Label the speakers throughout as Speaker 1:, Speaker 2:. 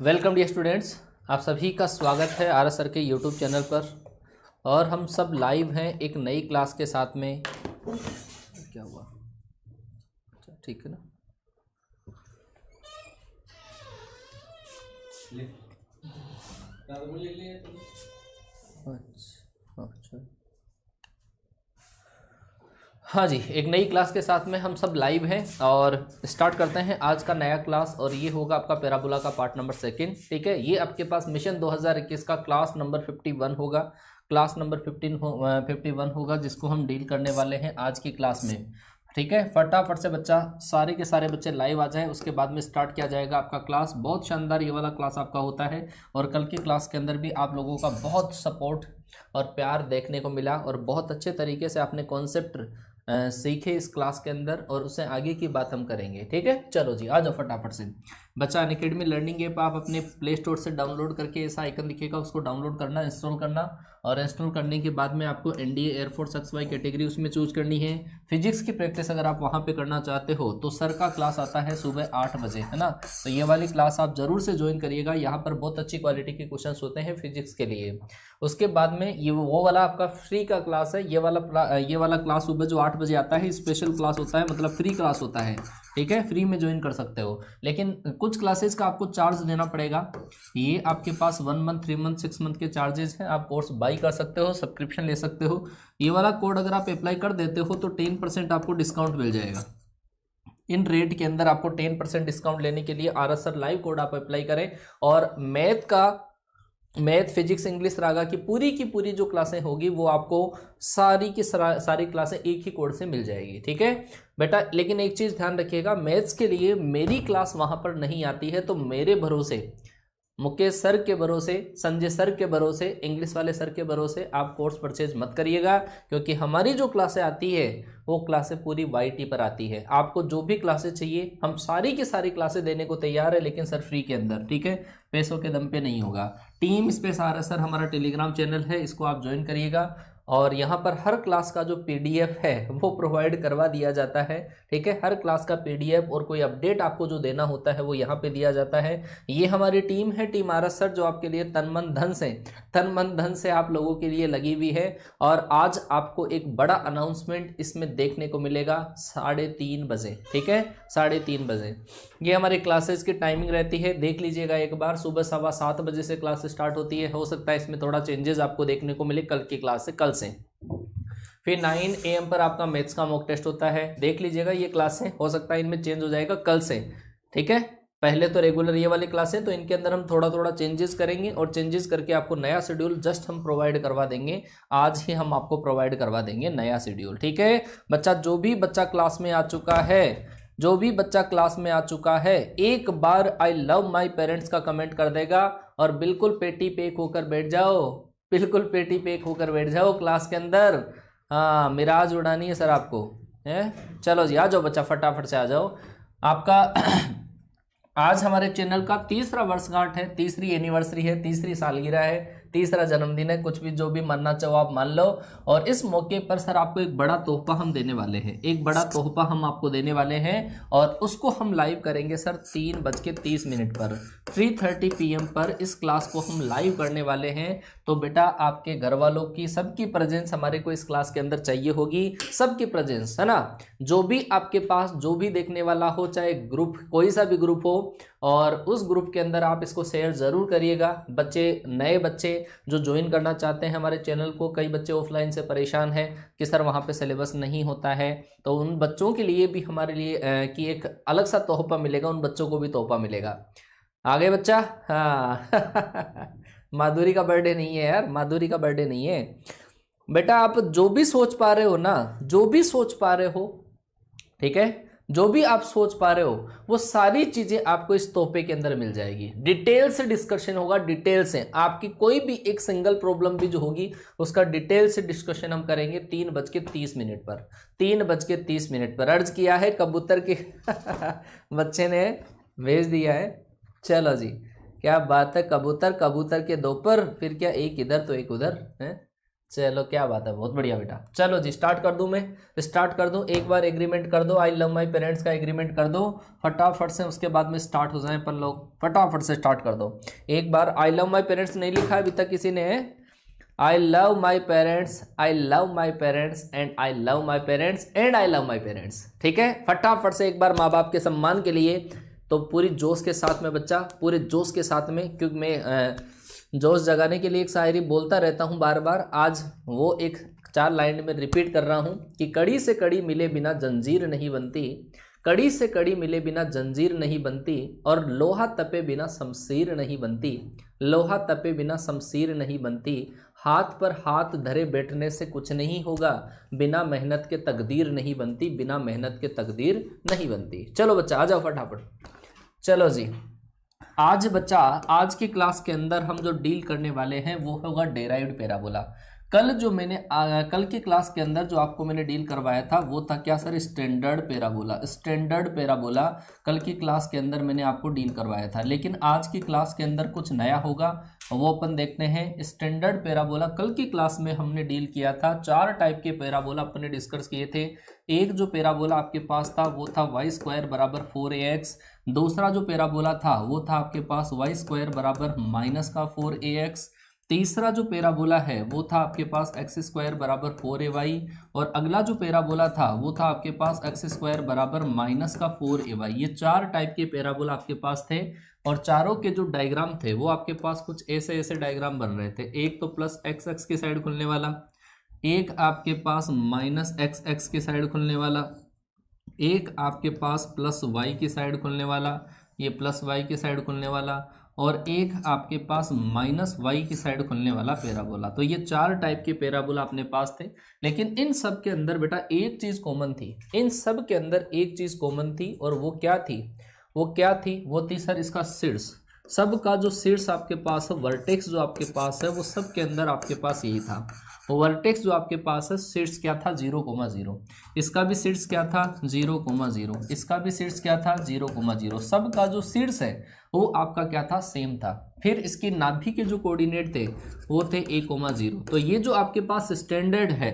Speaker 1: Welcome dear students, आप सभी का स्वागत है आर एस सर के यूट्यूब चैनल पर। और हम सब लाइव हैं एक नई क्लास के साथ में। क्या हुआ? अच्छा ठीक है ना। अच्छा हाँ जी, एक नई क्लास के साथ में हम सब लाइव हैं और स्टार्ट करते हैं आज का नया क्लास। और ये होगा आपका पैराबोला का पार्ट नंबर 2। ठीक है, ये आपके पास मिशन 2021 का क्लास नंबर 51 होगा। क्लास नंबर 51 होगा, जिसको हम डील करने वाले हैं आज की क्लास में। ठीक है, फटाफट से बच्चा सारे के सारे बच्चे लाइव आ जाएं, उसके बाद में स्टार्ट किया जाएगा आपका क्लास। बहुत शानदार ये वाला क्लास आपका होता है और कल की क्लास के अंदर भी आप लोगों का बहुत सपोर्ट और प्यार देखने को मिला और बहुत अच्छे तरीके से आपने कॉन्सेप्ट सीखे इस क्लास के अंदर, और उससे आगे की बात हम करेंगे। ठीक है, चलो जी आ जाओ फटाफट से। बच्चा अनअकैडमी लर्निंग ऐप आप अपने प्ले स्टोर से डाउनलोड करके ऐसा आइकन दिखेगा, उसको डाउनलोड करना, इंस्टॉल करना। और इंस्टॉल करने के बाद में आपको एनडीए एयरफोर्स XY कैटेगरी उसमें चूज करनी है। फिजिक्स की प्रैक्टिस अगर आप वहाँ पे करना चाहते हो तो सर का क्लास आता है सुबह 8 बजे, है ना। तो ये वाली क्लास आप जरूर से ज्वाइन करिएगा, यहाँ पर बहुत अच्छी क्वालिटी के क्वेश्चंस होते हैं फिजिक्स के लिए। उसके बाद में ये वो वाला आपका फ्री का क्लास है। ये वाला क्लास सुबह जो 8 बजे आता है स्पेशल क्लास होता है, मतलब फ्री क्लास होता है। ठीक है, फ्री में ज्वाइन कर सकते हो, लेकिन कुछ क्लासेस का आपको चार्ज देना पड़ेगा। ये आपके पास 1 मंथ, 3 मंथ, 6 मंथ के चार्जेस हैं। आप कोर्स बाई कर सकते हो, सब्सक्रिप्शन ले सकते हो। ये वाला कोड अगर आप अप्लाई कर देते हो तो 10% आपको डिस्काउंट मिल जाएगा। इन रेट के अंदर आपको 10% डिस्काउंट लेने के लिए RSR लाइव कोड आप अप्लाई करें। और मैथ फिजिक्स इंग्लिश रागा की पूरी जो क्लासें होगी वो आपको सारी की सारी क्लासें एक ही कोड से मिल जाएगी। ठीक है बेटा, लेकिन एक चीज ध्यान रखिएगा, मैथ्स के लिए मेरी क्लास वहां पर नहीं आती है, तो मेरे भरोसे, मुकेश सर के भरोसे, संजय सर के भरोसे, इंग्लिश वाले सर के भरोसे आप कोर्स परचेज मत करिएगा, क्योंकि हमारी जो क्लासें आती है वो क्लासें पूरी YT पर आती है। आपको जो भी क्लासेस चाहिए हम सारी की सारी क्लासें देने को तैयार है, लेकिन सर फ्री के अंदर। ठीक है, पैसों के दम पे नहीं होगा। टीम स्पेस RSR हमारा टेलीग्राम चैनल है, इसको आप ज्वाइन करिएगा। और यहाँ पर हर क्लास का जो PDF है वो प्रोवाइड करवा दिया जाता है। ठीक है, हर क्लास का PDF और कोई अपडेट आपको जो देना होता है वो यहाँ पे दिया जाता है। ये हमारी टीम है, टीम RSR, जो आपके लिए तन मन धन से आप लोगों के लिए लगी हुई है। और आज आपको एक बड़ा अनाउंसमेंट इसमें देखने को मिलेगा 3:30 बजे। ठीक है, 3:30 बजे ये हमारे क्लासेस की टाइमिंग रहती है, देख लीजिएगा एक बार। सुबह 7:15 बजे से क्लास स्टार्ट होती है। हो सकता है इसमें थोड़ा चेंजेस आपको देखने को मिले कल की क्लास से, कल से। फिर 9 AM पर आपका मैथ्स का मॉक टेस्ट होता है, देख लीजिएगा ये क्लासें, हो सकता है इनमें चेंज हो जाएगा कल से। ठीक है, पहले तो रेगुलर ये वाली क्लासें, तो इनके अंदर हम थोड़ा थोड़ा चेंजेस करेंगे और चेंजेस करके आपको नया शेड्यूल जस्ट हम प्रोवाइड करवा देंगे। आज ही हम आपको प्रोवाइड करवा देंगे नया शेड्यूल। ठीक है बच्चा, जो भी बच्चा क्लास में आ चुका है एक बार आई लव माई पेरेंट्स का कमेंट कर देगा और बिल्कुल पेटी पेक होकर बैठ जाओ क्लास के अंदर। हाँ, मिराज उड़ानी है सर आपको, है। चलो जी आ जाओ बच्चा, फटाफट से आ जाओ। आपका आज हमारे चैनल का 3रा वर्षगांठ है, 3री एनिवर्सरी है, 3री सालगिरह है, 3रा जन्मदिन है। कुछ भी जो भी मानना चाहो आप मान लो। और इस मौके पर सर आपको एक बड़ा तोहफा हम देने वाले हैं, आपको देने वाले हैं। और उसको हम लाइव करेंगे सर 3:30 पर, 3:30 PM पर इस क्लास को हम लाइव करने वाले हैं। तो बेटा आपके घर वालों की सबकी प्रेजेंस हमारे को इस क्लास के अंदर चाहिए होगी, सबकी प्रेजेंस, है ना। जो भी आपके पास जो भी देखने वाला हो, चाहे ग्रुप कोई सा भी ग्रुप हो, और उस ग्रुप के अंदर आप इसको शेयर जरूर करिएगा। नए बच्चे जो ज्वाइन करना चाहते हैं हमारे चैनल को, कई बच्चे ऑफलाइन से परेशान हैं कि सर वहाँ पे सिलेबस नहीं होता है, तो उन बच्चों के लिए भी हमारे लिए कि एक अलग सा तोहफा मिलेगा, उन बच्चों को भी तोहफा मिलेगा। आगे बच्चा, हाँ माधुरी का बर्थडे नहीं है यार, माधुरी का बर्थडे नहीं है बेटा। आप जो भी सोच पा रहे हो ना, ठीक है, जो भी आप सोच पा रहे हो वो सारी चीजें आपको इस तोहफे के अंदर मिल जाएगी। डिटेल से डिस्कशन होगा, डिटेल से आपकी कोई भी एक सिंगल प्रॉब्लम भी जो होगी उसका डिटेल से डिस्कशन हम करेंगे 3:30 पर, 3:30 पर। अर्ज किया है कबूतर के बच्चे ने भेज दिया है। चलो जी, क्या बात है, कबूतर के दो पर, फिर क्या एक इधर तो एक उधर है। चलो क्या बात है, बहुत बढ़िया बेटा। चलो जी स्टार्ट कर दूं, मैं स्टार्ट कर दूं। एक बार एग्रीमेंट कर दो, आई लव माई पेरेंट्स का एग्रीमेंट कर दो फटाफट से, उसके बाद में स्टार्ट हो जाए अपन लोग। फटाफट से स्टार्ट कर दो। एक बार आई लव माई पेरेंट्स नहीं लिखा है अभी तक किसी ने? I love my parents, I love my parents and I love my parents and I love my parents. ठीक है, फटाफट से एक बार माँ बाप के सम्मान के लिए। तो पूरी जोश के साथ में बच्चा, पूरे जोश के साथ में, क्योंकि मैं जोश जगाने के लिए एक शायरी बोलता रहता हूँ बार बार। आज वो एक 4 लाइन में रिपीट कर रहा हूँ कि कड़ी से कड़ी मिले बिना जंजीर नहीं बनती, कड़ी से कड़ी मिले बिना जंजीर नहीं बनती, और लोहा तपे बिना शमशीर नहीं बनती, लोहा तपे बिना शमशीर नहीं बनती, हाथ पर हाथ धरे बैठने से कुछ नहीं होगा, बिना मेहनत के तकदीर नहीं बनती, बिना मेहनत के तकदीर नहीं बनती। चलो बच्चा आ जाओ फटाफट। चलो जी आज बच्चा, आज की क्लास के अंदर हम जो डील करने वाले हैं वो होगा डेराइव्ड पैराबोला। कल जो मैंने कल की क्लास के अंदर जो आपको मैंने डील करवाया था वो था क्या sir? Standard parabola. Standard parabola कल की क्लास के अंदर मैंने आपको डील करवाया था, लेकिन आज की क्लास के अंदर कुछ नया होगा, वो अपन देखते हैं। स्टैंडर्ड पैराबोला कल की क्लास में हमने डील किया था, 4 टाइप के पैराबोला अपने डिस्कस किए थे। एक जो पैराबोला आपके पास था वो था y स्क्वायर बराबर 4ax। दूसरा जो पैराबोला था वो था आपके पास y स्क्वायर बराबर माइनस का 4ax। तीसरा जो पैराबोला है वो था आपके पास एक्स स्क्वायर बराबर 4ay। और अगला जो पैराबोला था वो था आपके पास एक्स स्क्वायर बराबर माइनस का 4ay। ये 4 टाइप के पैराबोला आपके पास थे, और चारों के जो डायग्राम थे वो आपके पास कुछ ऐसे ऐसे डायग्राम बन रहे थे। एक तो प्लस एक्स एक्स की साइड खुलने वाला, एक आपके पास माइनस एक्स एक्स की साइड खुलने वाला, एक आपके पास प्लस वाई की साइड खुलने वाला, ये प्लस वाई की साइड खुलने वाला, और एक आपके पास माइनस वाई की साइड खुलने वाला पैराबोला। तो ये 4 टाइप के पैराबोला अपने पास थे, लेकिन इन सब के अंदर बेटा एक चीज कॉमन थी। इन सब के अंदर एक चीज कॉमन थी, और वो क्या थी? वो क्या थी? वो थी सर इसका शीर्ष। सब का जो शीर्ष आपके पास है, वर्टेक्स जो आपके पास है, वो सब के अंदर आपके पास यही था। वर्टेक्स जो आपके पास है शीर्ष क्या था? 0,0। इसका भी शीर्ष क्या था? 0,0। इसका भी शीर्ष क्या था? 0,0। सब का जो शीर्ष है वो आपका क्या था? सेम था। फिर इसकी नाभि के जो कोऑर्डिनेट थे वो थे a,0। तो ये जो आपके पास स्टैंडर्ड है,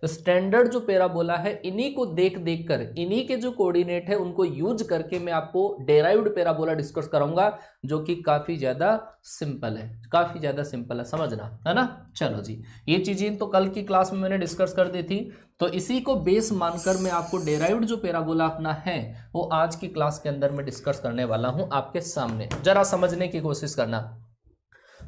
Speaker 1: स्टैंडर्ड जो पैराबोला है, इन्हीं को देख देख कर, इन्हीं के जो कोऑर्डिनेट है उनको यूज करके मैं आपको डेराइव्ड पैराबोला डिस्कस कराऊंगा, जो कि काफी ज्यादा सिंपल है, काफी ज्यादा सिंपल है, समझना है ना। चलो जी, ये चीजें तो कल की क्लास में मैंने डिस्कस कर दी थी, तो इसी को बेस मानकर मैं आपको डेराइव्ड जो पैराबोला अपना है वो आज की क्लास के अंदर मैं डिस्कस करने वाला हूं आपके सामने। जरा समझने की कोशिश करना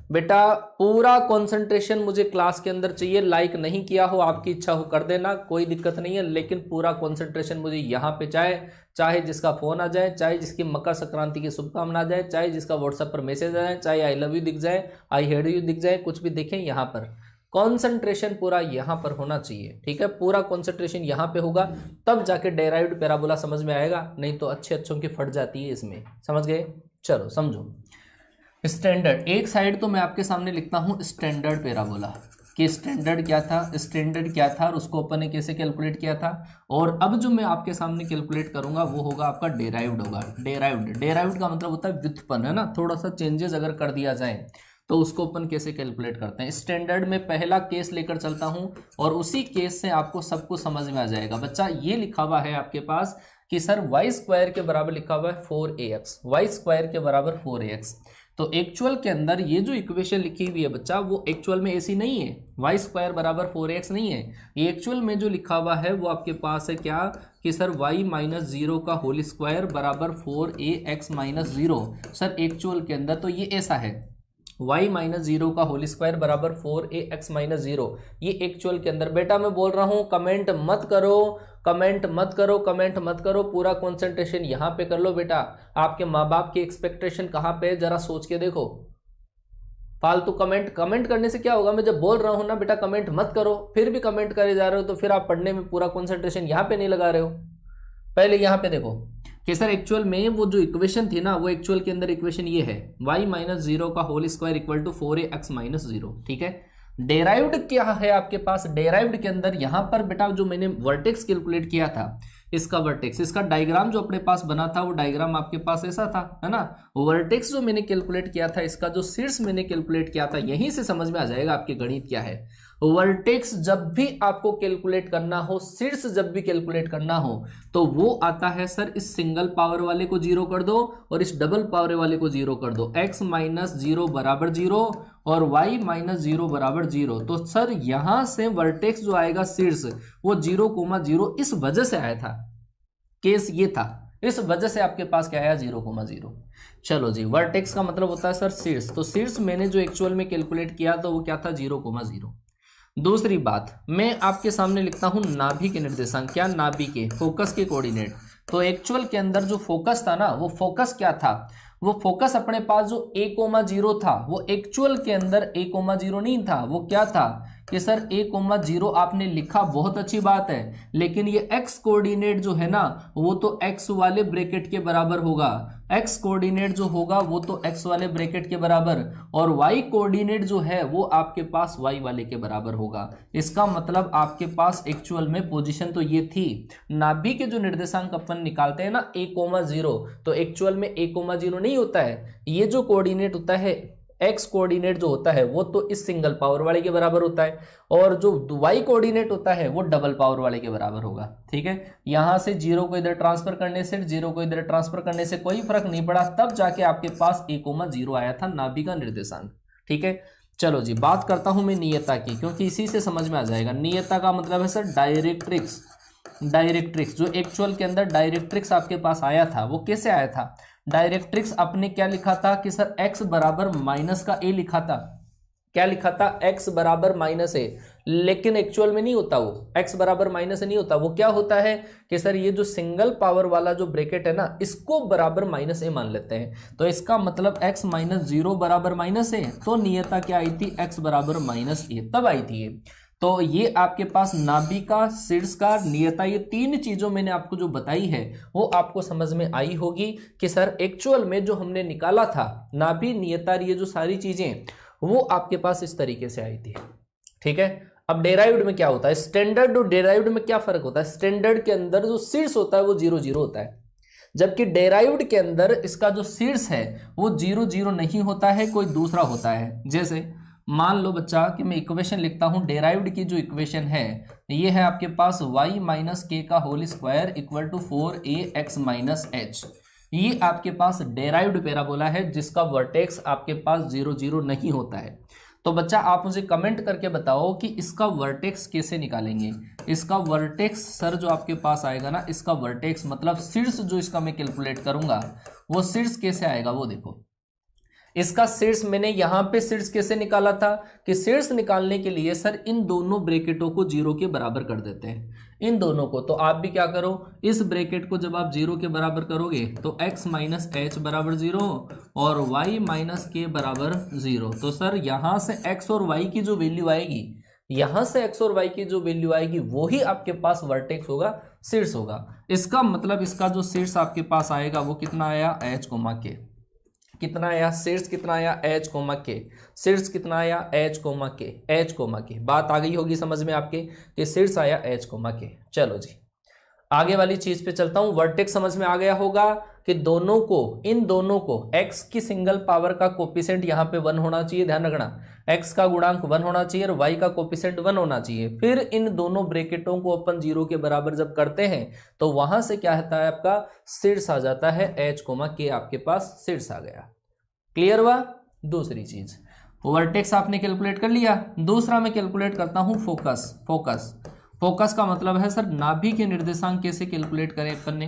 Speaker 1: बेटा, पूरा कंसंट्रेशन मुझे क्लास के अंदर चाहिए। लाइक नहीं किया हो, आपकी इच्छा हो कर देना, कोई दिक्कत नहीं है, लेकिन पूरा कंसंट्रेशन मुझे यहाँ पे चाहे जिसका फोन आ जाए, चाहे जिसकी मकर संक्रांति की शुभकामना आ जाए, चाहे जिसका व्हाट्सएप पर मैसेज आ जाए, चाहे आई लव यू दिख जाए, आई हेट यू दिख जाए, कुछ भी देखें, यहाँ पर कॉन्सेंट्रेशन पूरा यहाँ पर होना चाहिए। ठीक है, पूरा कॉन्सेंट्रेशन यहाँ पे होगा, तब जाके डेराइव्ड पैराबोला समझ में आएगा, नहीं तो अच्छों की फट जाती है इसमें। समझ गए? चलो समझो। स्टैंडर्ड, एक साइड तो मैं आपके सामने लिखता हूँ स्टैंडर्ड पैराबोला, कि स्टैंडर्ड क्या था, स्टैंडर्ड क्या था और उसको अपन ने कैसे कैलकुलेट किया था। और अब जो मैं आपके सामने कैलकुलेट करूंगा वो होगा आपका डेराइव्ड होगा। डेराइव्ड का मतलब होता है व्युत्पन्न, है ना। थोड़ा सा चेंजेस अगर कर दिया जाए तो उसको अपन कैसे कैलकुलेट करते हैं। स्टैंडर्ड में पहला केस लेकर चलता हूं, और उसी केस से आपको सब कुछ समझ में आ जाएगा। बच्चा ये लिखा हुआ है आपके पास कि सर वाई स्क्वायर के बराबर लिखा हुआ है 4ax, वाई स्क्वायर के बराबर 4ax। तो एक्चुअल के अंदर ये जो इक्वेशन लिखी हुई है बच्चा, वो एक्चुअल में ऐसी नहीं है, वाई स्क्वायर बराबर 4ax नहीं है। ये एक्चुअल में जो लिखा हुआ है वो आपके पास है क्या, कि सर y माइनस 0 का होल स्क्वायर बराबर 4ax माइनस 0। सर एक्चुअल के अंदर तो ये ऐसा है, y माइनस 0 का होल स्क्वायर बराबर 4ax माइनस 0। ये एक्चुअल के अंदर। बेटा मैं बोल रहा हूं कमेंट मत करो, कमेंट मत करो, कमेंट मत करो, पूरा कंसंट्रेशन यहाँ पे कर लो बेटा। आपके माँ बाप की एक्सपेक्टेशन कहाँ पे है, जरा सोच के देखो। फालतू कमेंट करने से क्या होगा? मैं जब बोल रहा हूं ना बेटा कमेंट मत करो, फिर भी कमेंट करे जा रहे हो, तो फिर आप पढ़ने में पूरा कंसंट्रेशन यहाँ पे नहीं लगा रहे हो। पहले यहाँ पे देखो कि सर एक्चुअल में वो जो इक्वेशन थी ना, वो एक्चुअल के अंदर इक्वेशन ये है, y माइनस 0 का whole square equal to 4ax minus 0। ठीक है, डेराइव्ड क्या है आपके पास? डेराइव्ड के अंदर यहाँ पर बेटा जो मैंने वर्टेक्स कैलकुलेट किया था, इसका वर्टेक्स, इसका डायग्राम जो अपने पास बना था वो डायग्राम आपके पास ऐसा था, है ना। वर्टेक्स जो मैंने कैलकुलेट किया था, इसका जो शीर्ष मैंने कैलकुलेट किया था, यहीं से समझ में आ जाएगा आपके गणित क्या है। वर्टेक्स जब भी आपको कैलकुलेट करना हो, शीर्ष जब भी कैलकुलेट करना हो, तो वो आता है सर इस सिंगल पावर वाले को जीरो कर दो और इस डबल पावर वाले को जीरो कर दो। x माइनस जीरो बराबर जीरो और y माइनस जीरो बराबर जीरो। तो सर यहां से वर्टेक्स जो आएगा शीर्ष वो 0,0 इस वजह से आया था, केस ये था, इस वजह से आपके पास क्या आया 0,0। चलो जी, वर्टेक्स का मतलब होता है सर शीर्ष, तो शीर्ष मैंने जो एक्चुअल में कैलकुलेट किया तो वो क्या था 0,0। दूसरी बात, मैं आपके सामने लिखता हूं नाभि के निर्देशांक, क्या नाभि के फोकस के कोऑर्डिनेट। तो एक्चुअल के अंदर जो फोकस था ना, वो फोकस क्या था, वो फोकस अपने पास जो a,0 था वो एक्चुअल के अंदर a,0 नहीं था, वो क्या था कि सर a,0 आपने लिखा, बहुत अच्छी बात है, लेकिन ये x कोऑर्डिनेट जो है ना वो तो x वाले ब्रैकेट के बराबर होगा, x कोऑर्डिनेट जो होगा वो तो x वाले ब्रैकेट के बराबर, और y कोऑर्डिनेट जो है वो आपके पास y वाले के बराबर होगा। इसका मतलब आपके पास एक्चुअल में पोजीशन तो ये थी। नाभि के जो निर्देशांक अपन निकालते हैं ना a,0, तो एक्चुअल में a,0 नहीं होता है, ये जो कोऑर्डिनेट होता है x कोऑर्डिनेट जो होता है वो तो इस सिंगल पावर वाले के बराबर होता है, और जो y कोऑर्डिनेट होता है वो डबल पावर वाले के बराबर होगा। ठीक है, यहां से 0 को इधर ट्रांसफर करने से, 0 को इधर ट्रांसफर करने से कोई फर्क नहीं पड़ा, तब जाके आपके पास a,0 आया था नाभि का निर्देशांक। ठीक है, चलो जी, बात करता हूं मैं नियता की, क्योंकि इसी से समझ में आ जाएगा। नियता का मतलब है सर डायरेक्ट्रिक्स। डायरेक्ट्रिक्स जो एक्चुअल के अंदर डायरेक्ट्रिक्स आपके पास आया था वो कैसे आया था, डायरेक्ट्रिक्स आपने क्या लिखा था कि सर x बराबर माइनस का a लिखा था, क्या लिखा था, x बराबर माइनस a, लेकिन एक्चुअल में नहीं होता वो, x बराबर माइनस नहीं होता, वो क्या होता है कि सर ये जो सिंगल पावर वाला जो ब्रैकेट है ना इसको बराबर माइनस a मान लेते हैं, तो इसका मतलब x माइनस 0 बराबर माइनस a, तो नियता क्या आई थी, x बराबर माइनस a, तब आई थी ये। तो ये आपके पास नाभि का, शीर्ष का, नियता, ये तीन चीजों मैंने आपको जो बताई है वो आपको समझ में आई होगी कि सर एक्चुअल में जो हमने निकाला था नाभि, नियता, ये जो सारी चीजें वो आपके पास इस तरीके से आई थी। ठीक है, अब डेराइव्ड में क्या होता है, स्टैंडर्ड और डेराइव्ड में क्या फर्क होता है, स्टैंडर्ड के अंदर जो शीर्ष होता है वो 0,0 होता है, जबकि डेराइव्ड के अंदर इसका जो शीर्ष है वो 0,0 नहीं होता है, कोई दूसरा होता है। जैसे मान लो बच्चा कि मैं इक्वेशन लिखता हूं, डेराइव्ड की जो इक्वेशन है ये है आपके पास y माइनस के का whole square equal to 4ax minus h, ये आपके पास डेराइव्ड पैराबोला है जिसका वर्टेक्स आपके पास 0,0 नहीं होता है। तो बच्चा आप मुझे कमेंट करके बताओ कि इसका वर्टेक्स कैसे निकालेंगे। इसका वर्टेक्स सर जो आपके पास आएगा ना, इसका वर्टेक्स मतलब शीर्ष जो इसका मैं कैलकुलेट करूंगा वो शीर्ष कैसे आएगा वो देखो। इसका शीर्ष मैंने यहां पे शीर्ष कैसे निकाला था कि शीर्ष निकालने के लिए सर इन दोनों ब्रैकेटों को 0 के बराबर कर देते हैं, इन दोनों को। तो आप भी क्या करो, इस ब्रैकेट को जब आप 0 के बराबर करोगे तो x माइनस एच बराबर 0 और y माइनस के बराबर 0। तो सर यहां से x और y की जो वैल्यू आएगी, यहां से x और y की जो वैल्यू आएगी वो ही आपके पास वर्टेक्स होगा, शीर्ष होगा। इसका मतलब इसका जो शीर्ष आपके पास आएगा वो कितना आया, h कोमा के, कितना आया शीर्ष, कितना आया h कोमा के, शीर्ष कितना आया h कोमा के, h कोमा के। बात आ गई होगी समझ में आपके कि शीर्ष आया h कोमा के। चलो जी आगे वाली चीज पे चलता हूं। वर्टेक्स समझ में आ गया होगा कि दोनों को, इन दोनों को x की सिंगल पावर का कोफिशिएंट यहाँ पे 1 होना चाहिए, ध्यान रखना, x का गुणांक 1 होना चाहिए और y का कोफिशिएंट 1 होना चाहिए। फिर इन दोनों ब्रैकेटों को अपन 0 के बराबर जब करते हैं तो वहां से क्या होता है, आपका शीर्ष आ जाता है h कोमा के, आपके पास शीर्ष आ गया। क्लियर हुआ। दूसरी चीज, वर्टेक्स आपने कैलकुलेट कर लिया। दूसरा मैं कैलकुलेट करता हूं फोकस। फोकस का मतलब है सर नाभि के निर्देशांक कैसे कैलकुलेट करें अपन ने।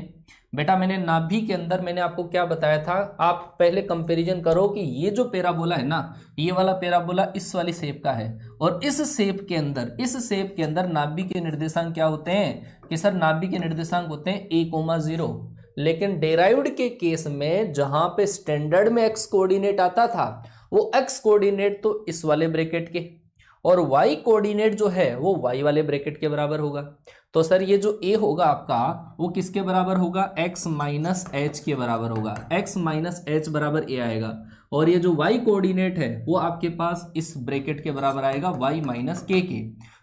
Speaker 1: बेटा मैंने नाभि के अंदर मैंने आपको क्या बताया था, आप पहले कंपैरिजन करो कि ये जो पैराबोला है ना, ये वाला पैराबोला इस वाली शेप का है और इस शेप के अंदर नाभि के निर्देशांक क्या होते हैं कि सर नाभि के निर्देशांक होते हैं a,0। लेकिन डेराइव्ड के केस में जहां पे स्टैंडर्ड में x कोऑर्डिनेट आता था वो x कोऑर्डिनेट तो इस वाले ब्रैकेट के और y कोऑर्डिनेट जो है वो y वाले ब्रैकेट के बराबर होगा। तो सर ये जो a होगा आपका वो किसके बराबर होगा, x माइनस एच के बराबर होगा, x माइनस एच बराबर a आएगा। और ये जो y कोऑर्डिनेट है वो आपके पास इस ब्रैकेट के बराबर आएगा y माइनस के।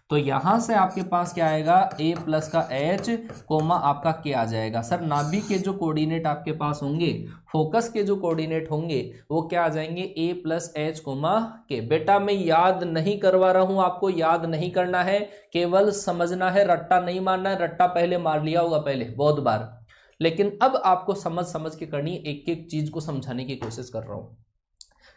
Speaker 1: तो यहां से आपके पास क्या आएगा, a प्लस का h कोमा आपका k आ जाएगा। सर नाभि के जो कोऑर्डिनेट आपके पास होंगे, फोकस के जो कोऑर्डिनेट होंगे वो क्या आ जाएंगे, a plus h comma k। बेटा मैं याद नहीं करवा रहा हूं, आपको याद नहीं करना है, केवल समझना है, रट्टा नहीं मारना है। रट्टा पहले मार लिया होगा पहले बहुत बार, लेकिन अब आपको समझ समझ के करनी है। एक एक चीज को समझाने की कोशिश कर रहा हूं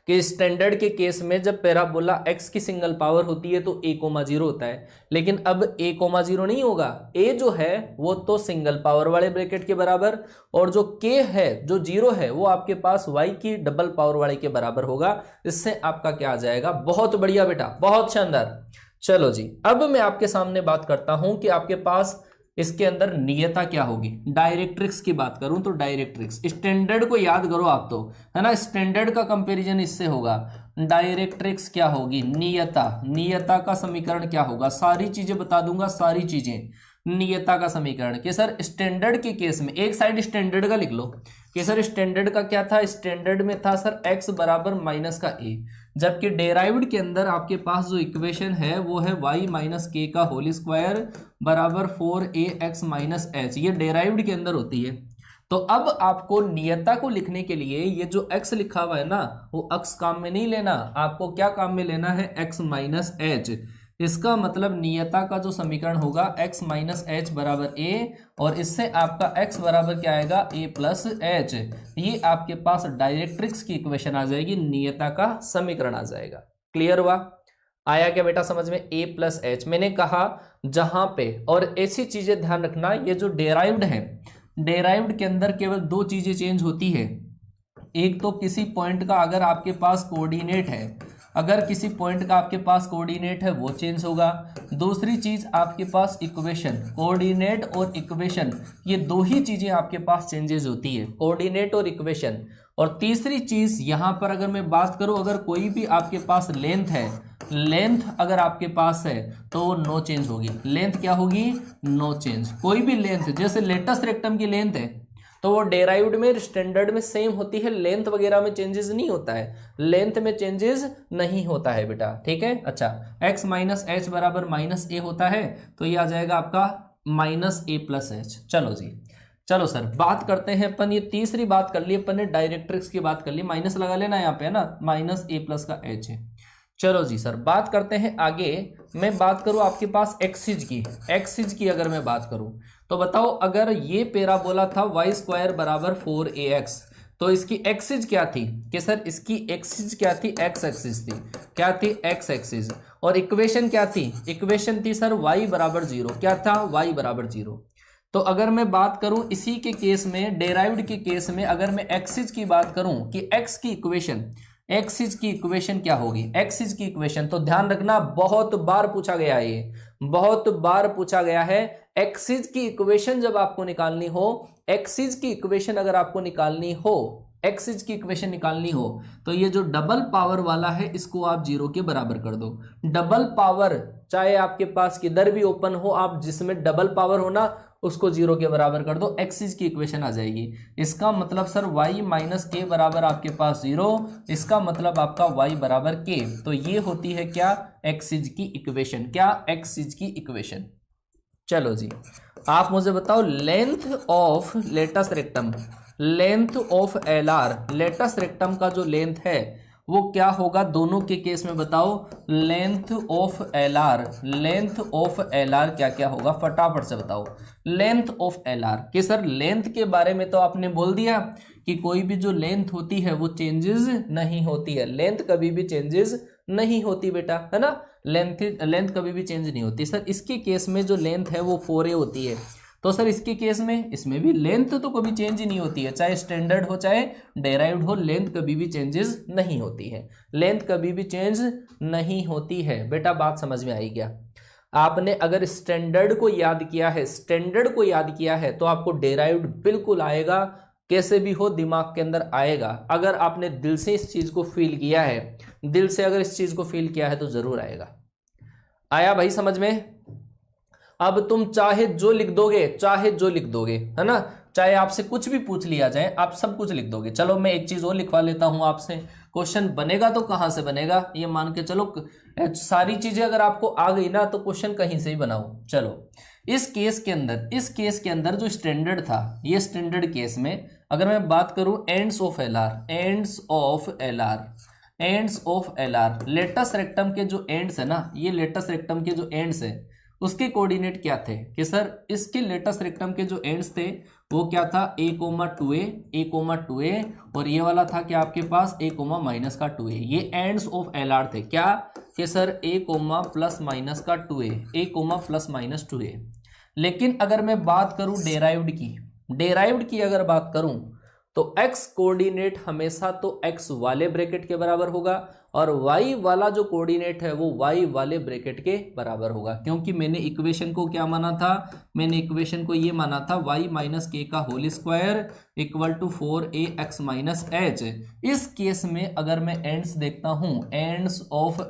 Speaker 1: कि स्टैंडर्ड के केस में जब पैराबोला x की सिंगल पावर होती है तो a कोमा 0 होता है, लेकिन अब a कोमा 0 नहीं होगा। a जो है वो तो सिंगल पावर वाले ब्रैकेट के बराबर, और जो k है जो 0 है वो आपके पास y की डबल पावर वाले के बराबर होगा। इससे आपका क्या आ जाएगा, बहुत बढ़िया बेटा, बहुत शानदार। चलो जी, अब मैं आपके सामने बात करता हूं कि आपके पास इसके अंदर नियता क्या होगी। डायरेक्ट्रिक्स की बात करूं तो डायरेक्ट्रिक्स, स्टैंडर्ड को याद करो आप तो, है ना, स्टैंडर्ड का कंपैरिजन इससे होगा। डायरेक्ट्रिक्स क्या होगी, नियता, नियता का समीकरण क्या होगा, सारी चीजें बता दूंगा, सारी चीजें। नियता का समीकरण कि सर स्टैंडर्ड के केस में एक साइड स्टैंडर्ड का लिख लो कि सर स्टैंडर्ड का क्या था, स्टैंडर्ड में था सर x बराबर माइनस का a, जबकि डेराइव्ड के अंदर आपके पास जो इक्वेशन है वो है y माइनस के का होल स्क्वायर बराबर 4ax माइनस h, ये डेराइव्ड के अंदर होती है। तो अब आपको नियता को लिखने के लिए ये जो x लिखा हुआ है ना, वो x काम में नहीं लेना, आपको क्या काम में लेना है, x माइनस h। इसका मतलब नियता का जो समीकरण होगा x माइनस एच बराबर a, और इससे आपका x बराबर क्या आएगा, a प्लस एच। ये आपके पास डायरेक्ट्रिक्स की इक्वेशन आ जाएगी, नियता का समीकरण आ जाएगा। क्लियर हुआ, आया क्या बेटा समझ में, a प्लस एच। मैंने कहा जहां पे, और ऐसी चीजें ध्यान रखना, ये जो डेराइव्ड है, डेराइव्ड के अंदर केवल दो चीजें चेंज होती है। एक तो किसी पॉइंट का अगर आपके पास कोऑर्डिनेट है, अगर किसी पॉइंट का आपके पास कोऑर्डिनेट है वो चेंज होगा। दूसरी चीज आपके पास इक्वेशन, कोऑर्डिनेट और इक्वेशन, ये दो ही चीजें आपके पास चेंजेस होती है, कोऑर्डिनेट और इक्वेशन। और तीसरी चीज यहां पर अगर मैं बात करूं, अगर कोई भी आपके पास लेंथ है, लेंथ अगर आपके पास है तो नो चेंज होगी। लेंथ क्या होगी, नो चेंज। कोई भी लेंथ, जैसे लेटस रेक्टम की लेंथ है तो वो डेराइव्ड में स्टैंडर्ड में सेम होती है, लेंथ वगैरह में चेंजेस नहीं होता है, लेंथ में चेंजेस नहीं होता है बेटा, ठीक है। अच्छा, x माइनस एच बराबर माइनस ए होता है, तो ये आ जाएगा आपका माइनस ए प्लस एच। चलो जी, चलो सर बात करते हैं अपन, ये तीसरी बात कर ली अपन ने, डायरेक्ट्रिक्स की बात कर ली, माइनस लगा लेना यहाँ पे, है ना, माइनस ए प्लस का एच है। चलो जी सर बात करते हैं आगे। मैं बात करूं आपके पास एक्सिज की, एक्सिज की अगर मैं बात करूं तो बताओ, अगर ये पैराबोला था y स्क्वायर बराबर 4ax, तो इसकी एक्सिज क्या थी, कि सर इसकी एक्सिज क्या थी, x एक्सिज थी, क्या थी, x एक्सिज। और इक्वेशन क्या थी, इक्वेशन थी सर y बराबर 0, क्या था, y बराबर 0। तो अगर मैं बात करूं इसी के केस में, डेराइव्ड के केस में, अगर मैं एक्सिज की बात करूं कि x की इक्वेशन, एक्सिज की इक्वेशन क्या होगी, एक्सिज की इक्वेशन, तो ध्यान रखना बहुत बार पूछा गया है, ये बहुत बार पूछा गया है। एक्सिज की इक्वेशन जब आपको निकालनी हो, एक्सिज की इक्वेशन अगर आपको निकालनी हो, एक्सिज की इक्वेशन निकालनी हो, तो ये जो डबल पावर वाला है इसको आप 0 के बराबर कर दो। डबल पावर चाहे आपके पास किधर भी ओपन हो, आप जिसमें डबल पावर हो ना उसको 0 के बराबर कर दो, एक्सिज की इक्वेशन आ जाएगी। इसका मतलब सर y माइनस के बराबर आपके पास 0, इसका मतलब आपका y बराबर k। तो ये होती है क्या, एक्सिज की इक्वेशन, क्या, एक्सिज की इक्वेशन। चलो जी, आप मुझे बताओ length of latus rectum, length of LR, latus rectum का जो लेंथ है वो क्या होगा दोनों के केस में, बताओ length of LR, length of LR क्या क्या होगा, फटाफट से बताओ। लेंथ ऑफ एलआर कि सर लेंथ के बारे में तो आपने बोल दिया कि कोई भी जो लेंथ होती है वो चेंजेस नहीं होती है, लेंथ कभी भी चेंजेस नहीं होती बेटा, है ना, लेंथ कभी भी चेंज नहीं होती। सर इसके केस में जो लेंथ है वो 4a होती है, तो सर इसके केस में, इसमें भी लेंथ तो कभी चेंज ही नहीं होती है, चाहे स्टैंडर्ड हो चाहे डेराइव्ड हो, लेंथ कभी भी चेंजेस नहीं होती है, लेंथ कभी भी चेंज नहीं होती है बेटा। बात समझ में आई क्या, आपने अगर स्टैंडर्ड को याद किया है, स्टैंडर्ड को याद किया है तो आपको डेराइव्ड बिल्कुल आएगा, कैसे भी हो दिमाग के अंदर आएगा। अगर आपने दिल से इस चीज को फील किया है, दिल से अगर इस चीज को फील किया है तो जरूर आएगा। आया भाई समझ में। अब तुम चाहे जो लिख दोगे, चाहे जो लिख दोगे, है ना, चाहे आपसे कुछ भी पूछ लिया जाए आप सब कुछ लिख दोगे। चलो मैं एक चीज और लिखवा लेता हूं आपसे, क्वेश्चन बनेगा तो कहां से बनेगा, ये मान के चलो सारी चीजें अगर आपको आ गई ना तो क्वेश्चन कहीं से ही बनाओ। चलो इस केस के अंदर जो स्टैंडर्ड था, ये स्टैंडर्ड केस में अगर मैं बात करूं ends of L R, latus rectum के जो एंड्स है ना, ये लेटस रेक्टम के जो एंड्स है उसके कोऑर्डिनेट क्या थे कि सर इसके लेटस रेक्टम के जो एंड्स थे वो क्या था a, 2a और ये वाला था क्या आपके पास a, माइनस का 2a। ये एंड्स ऑफ एल आर थे क्या कि सर a, प्लस माइनस का 2a, a, plus minus 2a। लेकिन अगर मैं बात करूं डेराइव्ड की अगर बात करूं तो x कोऑर्डिनेट हमेशा तो x वाले ब्रैकेट के बराबर होगा और y वाला जो कोऑर्डिनेट है वो y वाले ब्रैकेट के बराबर होगा, क्योंकि मैंने इक्वेशन को क्या माना था, मैंने इक्वेशन को ये माना था y माइनस के का whole square equal to 4ax minus h. इस केस में अगर मैं एंड्स देखता हूं, एंड्स ऑफ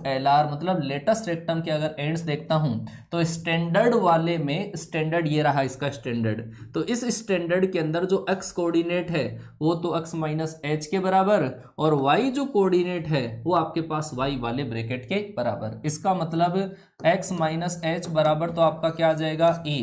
Speaker 1: एल आर मतलब लेटेस्ट रेक्टम के अगर एंड्स देखता हूं तो स्टैंडर्ड वाले में, स्टैंडर्ड ये रहा इसका स्टैंडर्ड, तो इस स्टैंडर्ड के अंदर जो x कोऑर्डिनेट है वो तो x माइनस एच के बराबर और y जो कोऑर्डिनेट है वो आपके पास y वाले ब्रैकेट के बराबर। इसका मतलब x माइनस एच बराबर तो आपका क्या आ जाएगा a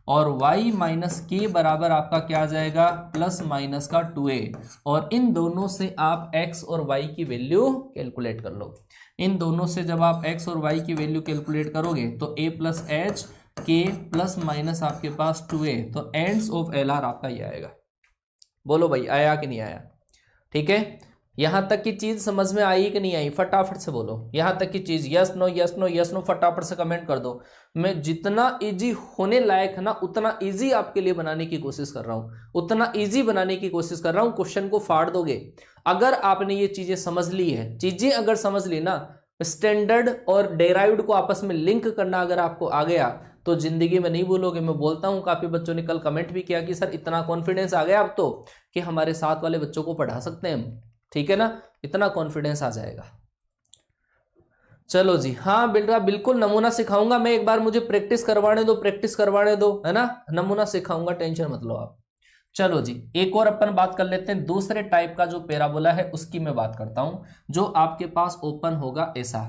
Speaker 1: और y माइनस के बराबर आपका क्या आ जाएगा प्लस माइनस का 2a, और इन दोनों से आप x और y की वैल्यू कैलकुलेट कर लो। इन दोनों से जब आप x और y की वैल्यू कैलकुलेट करोगे तो a प्लस एच के प्लस माइनस आपके पास 2a, तो एंड्स ऑफ एल आर आपका ये आएगा। बोलो भाई आया कि नहीं आया? ठीक है, यहां तक की चीज समझ में आई कि नहीं आई? फटाफट से बोलो यहां तक की चीज, yes no yes no yes no, फटाफट से कमेंट कर दो। मैं जितना इजी होने लायक है ना उतना इजी आपके लिए बनाने की कोशिश कर रहा हूं, उतना इजी बनाने की कोशिश कर रहा हूं। क्वेश्चन को फाड़ दोगे अगर आपने ये चीजें समझ ली है। चीजें अगर समझ ली ना, स्टैंडर्ड और डेराइव्ड को आपस में लिंक करना अगर आपको आ गया तो जिंदगी में नहीं भूलोगे। मैं बोलता हूं, काफी बच्चों ने कल कमेंट भी किया कि सर इतना कॉन्फिडेंस आ गया अब तो कि हमारे साथ वाले बच्चों को पढ़ा सकते हैं हम। ठीक है ना, इतना कॉन्फिडेंस आ जाएगा। चलो जी, हाँ बिल्कुल नमूना सिखाऊंगा मैं, एक बार मुझे प्रैक्टिस करवाने दो, है ना, नमूना सिखाऊंगा, टेंशन मत लो आप। चलो जी, एक और अपन बात कर लेते हैं, दूसरे टाइप का जो पैराबोला है उसकी मैं बात करता हूं, जो आपके पास ओपन होगा ऐसा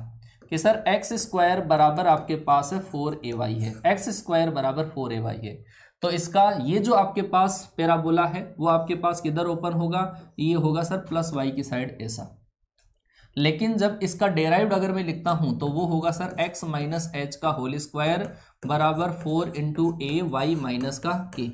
Speaker 1: कि सर एक्स स्क्वायर बराबर आपके पास है 4ay है, एक्स स्क्वायर बराबर 4ay है। तो इसका ये जो आपके पास पैराबोला है वो आपके पास किधर ओपन होगा, ये होगा सर प्लस y की साइड ऐसा। लेकिन जब इसका डेराइव्ड अगर मैं लिखता हूं तो वो होगा सर x माइनस एच का होल स्क्वायर बराबर 4 इंटू ए वाई माइनस का k।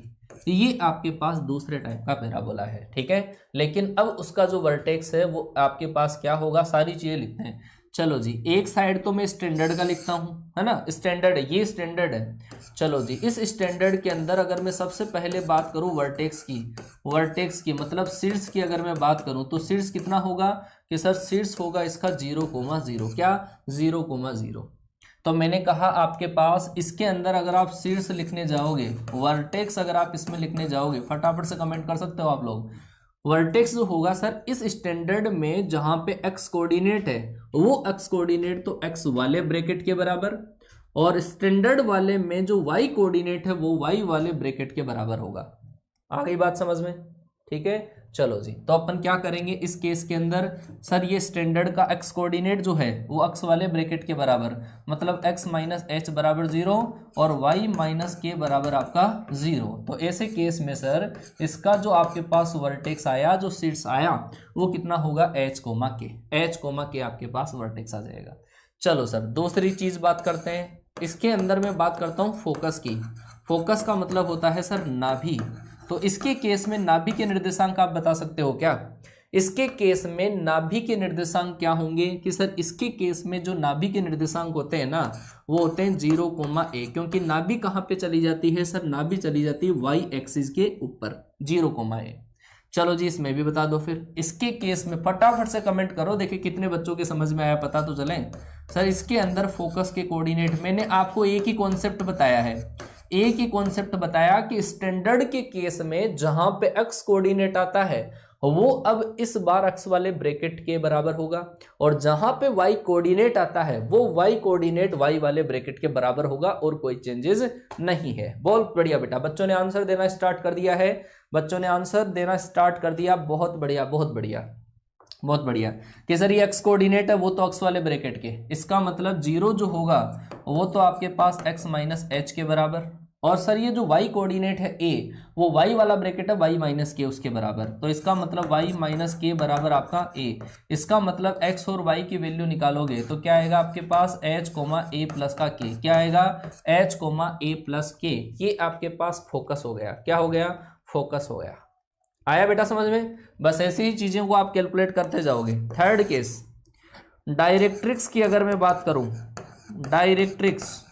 Speaker 1: ये आपके पास दूसरे टाइप का पैराबोला है। ठीक है, लेकिन अब उसका जो वर्टेक्स है वो आपके पास क्या होगा, सारी चीजें लिखते हैं। चलो जी, एक साइड तो मैं स्टैंडर्ड का लिखता हूं, है ना, स्टैंडर्ड है, ये स्टैंडर्ड है। चलो जी, इस स्टैंडर्ड के अंदर अगर मैं सबसे पहले बात करूं वर्टेक्स की मतलब शीर्ष की अगर मैं बात करूं तो शीर्ष कितना होगा कि सर शीर्ष होगा इसका 0,0, क्या 0,0। तो मैंने कहा आपके पास इसके अंदर अगर आप शीर्ष लिखने जाओगे, वर्टेक्स अगर आप इसमें लिखने जाओगे, फटाफट से कमेंट कर सकते हो आप लोग। वर्टेक्स जो होगा सर इस स्टैंडर्ड में जहां पे x कोऑर्डिनेट है वो x कोऑर्डिनेट तो x वाले ब्रैकेट के बराबर, और स्टैंडर्ड वाले में जो y कोऑर्डिनेट है वो y वाले ब्रैकेट के बराबर होगा। आ गई बात समझ में? ठीक है, चलो जी, तो अपन क्या करेंगे इस केस के अंदर, सर ये स्टैंडर्ड का x कोऑर्डिनेट जो है वो x वाले ब्रैकेट के बराबर, मतलब x माइनस एच बराबर 0 और y माइनस के बराबर आपका 0। तो ऐसे केस में सर इसका जो आपके पास वर्टेक्स आया, जो शीर्ष आया वो कितना होगा h कोमा के आपके पास वर्टेक्स आ जाएगा। चलो सर दूसरी चीज बात करते हैं, इसके अंदर मैं बात करता हूँ फोकस की। फोकस का मतलब होता है सर नाभि। तो इसके केस में नाभि के निर्देशांक आप बता सकते हो क्या? इसके केस में नाभि के निर्देशांक क्या होंगे कि सर इसके केस में जो नाभि के निर्देशांक होते हैं ना वो होते हैं 0,a, क्योंकि नाभि कहाँ पे चली जाती है सर, नाभि चली जाती है y एक्सिस के ऊपर 0,a। चलो जी, इसमें भी बता दो फिर। इसके केस में फटाफट से कमेंट करो, देखिए कितने बच्चों के समझ में आया, पता तो चले। सर इसके अंदर फोकस के कोऑर्डिनेट मैंने आपको एक ही कॉन्सेप्ट बताया है, एक ही कॉन्सेप्ट बताया कि स्टैंडर्ड के केस में जहां पे x कोऑर्डिनेट आता है वो अब इस बार अक्स वाले ब्रैकेट के बराबर होगा, और जहां पे y कोऑर्डिनेट आता है वो y कोऑर्डिनेट y वाले ब्रैकेट के बराबर होगा, और कोई चेंजेस नहीं है। बहुत बढ़िया बेटा, बच्चों ने आंसर देना स्टार्ट कर दिया है, बच्चों ने आंसर देना स्टार्ट कर दिया। बहुत बढ़िया बहुत बढ़िया बहुत बढ़िया। कि सर ये x कोऑर्डिनेट है, वो तो x वाले ब्रैकेट के, इसका मतलब 0 जो होगा वो तो आपके पास x माइनस एच के बराबर, और सर ये जो y कोऑर्डिनेट है a, वो y वाला ब्रैकेट है y माइनस के उसके बराबर, तो इसका मतलब y माइनस के बराबर आपका a। इसका मतलब x और y की वैल्यू निकालोगे तो क्या आएगा आपके पास h कोमा a प्लस का k, क्या आएगा h comma a plus k। ये आपके पास फोकस हो गया, क्या हो गया, फोकस हो गया। आया बेटा समझ में? बस ऐसी ही चीज़ों को आप कैलकुलेट करते जाओगे। थर्ड केस, डायरेक्ट्रिक्स की अगर मैं बात करूं, डायरेक्ट्रिक्स,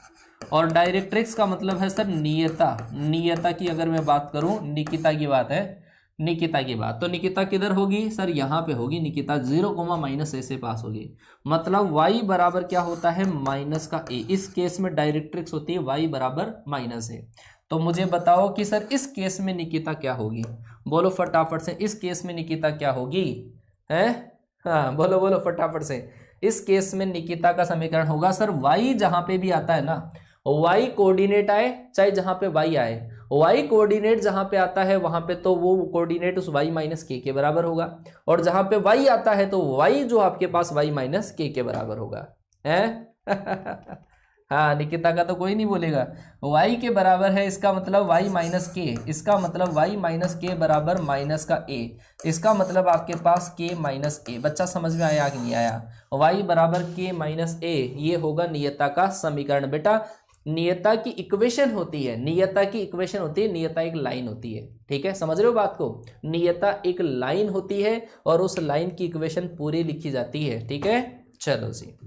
Speaker 1: और डायरेक्ट्रिक्स का मतलब है सर नियता, नियता की अगर मैं बात करूं, निकिता की बात है, निकिता की बात, तो निकिता किधर होगी सर, यहाँ पे होगी निकिता, 0 माइनस ए से पास होगी, मतलब y बराबर क्या होता है माइनस का a। इस केस में डायरेक्ट्रिक्स होती है y बराबर माइनस a। तो मुझे बताओ कि सर इस केस में निकिता क्या होगी, बोलो फटाफट से, इस केस में निकिता क्या होगी, है? हाँ बोलो बोलो फटाफट से। इस केस में निकिता का समीकरण होगा सर y जहां पे भी आता है ना, y कोऑर्डिनेट आए चाहे जहां पे y आए, y कोऑर्डिनेट जहां पे आता है वहां पे तो वो कोऑर्डिनेट उस y माइनस के बराबर होगा, और जहां पे y आता है तो y जो आपके पास y माइनस के बराबर होगा, है? हाँ निकिता का तो कोई नहीं बोलेगा, y के बराबर है, इसका मतलब y माइनस के, इसका मतलब y माइनस के बराबर माइनस का a, इसका मतलब आपके पास k माइनस a। बच्चा समझ में आया कि नहीं आया? y बराबर k माइनस a, ये होगा नियता का समीकरण। बेटा नियता की इक्वेशन होती है, नियता की इक्वेशन होती है, नियता एक लाइन होती है, ठीक है, समझ रहे हो बात को? नियता एक लाइन होती है और उस लाइन की इक्वेशन पूरी लिखी जाती है, ठीक है। चलो जी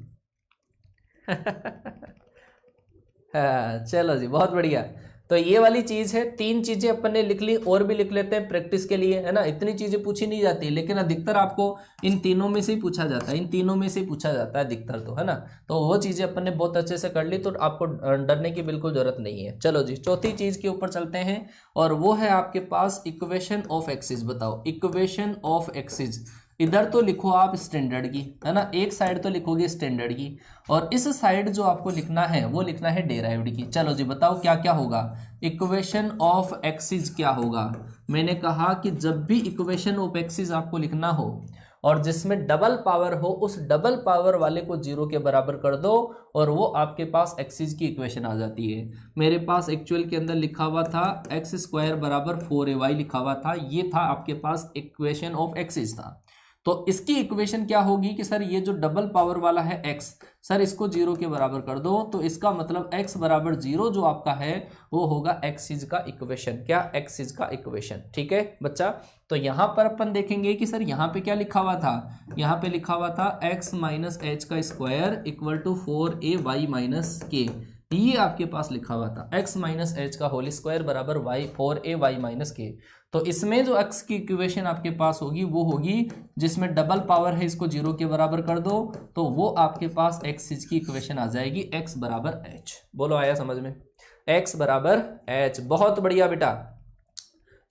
Speaker 1: हाँ चलो जी बहुत बढ़िया। तो ये वाली चीज़ है, 3 चीज़ें अपन ने लिख ली, और भी लिख लेते हैं प्रैक्टिस के लिए, है ना। इतनी चीज़ें पूछी नहीं जाती, लेकिन अधिकतर आपको इन तीनों में से ही पूछा जाता है, इन तीनों में से ही पूछा जाता है अधिकतर, तो है ना। तो वो चीज़ें अपन ने बहुत अच्छे से कर ली, तो आपको डरने की बिल्कुल ज़रूरत नहीं है। चलो जी चौथी चीज़ के ऊपर चलते हैं, और वो है आपके पास इक्वेशन ऑफ एक्सिस। बताओ इक्वेशन ऑफ एक्सिस, इधर तो लिखो आप स्टैंडर्ड की, है ना, एक साइड तो लिखोगे स्टैंडर्ड की, और इस साइड जो आपको लिखना है वो लिखना है डेराइव्ड की। चलो जी बताओ क्या क्या होगा, इक्वेशन ऑफ एक्सिस क्या होगा। मैंने कहा कि जब भी इक्वेशन ऑफ एक्सिस आपको लिखना हो और जिसमें डबल पावर हो, उस डबल पावर वाले को 0 के बराबर कर दो और वो आपके पास एक्सिस की इक्वेशन आ जाती है। मेरे पास एक्चुअल के अंदर लिखा हुआ था एक्स स्क्वायर बराबर 4ay लिखा हुआ था, ये था आपके पास इक्वेशन ऑफ एक्सिस था। तो इसकी इक्वेशन क्या होगी कि सर ये जो डबल पावर वाला है x, सर इसको 0 के बराबर कर दो, तो इसका मतलब x बराबर 0 जो आपका है वो होगा एक्सिस का इक्वेशन। क्या? एक्सिस का इक्वेशन, ठीक है बच्चा। तो यहां पर अपन देखेंगे कि सर यहाँ पे क्या लिखा हुआ था, यहाँ पे लिखा हुआ था x माइनस एच का square equal to 4ay minus k, ये आपके पास लिखा हुआ था x माइनस एच का होल स्क्वायर बराबर 4ay माइनस के। तो इसमें जो x की इक्वेशन आपके पास होगी वो होगी जिसमें डबल पावर है, इसको 0 के बराबर कर दो तो वो आपके पास एक्सिस की इक्वेशन आ जाएगी x बराबर h। बोलो आया समझ में? x बराबर h। बहुत बढ़िया बेटा।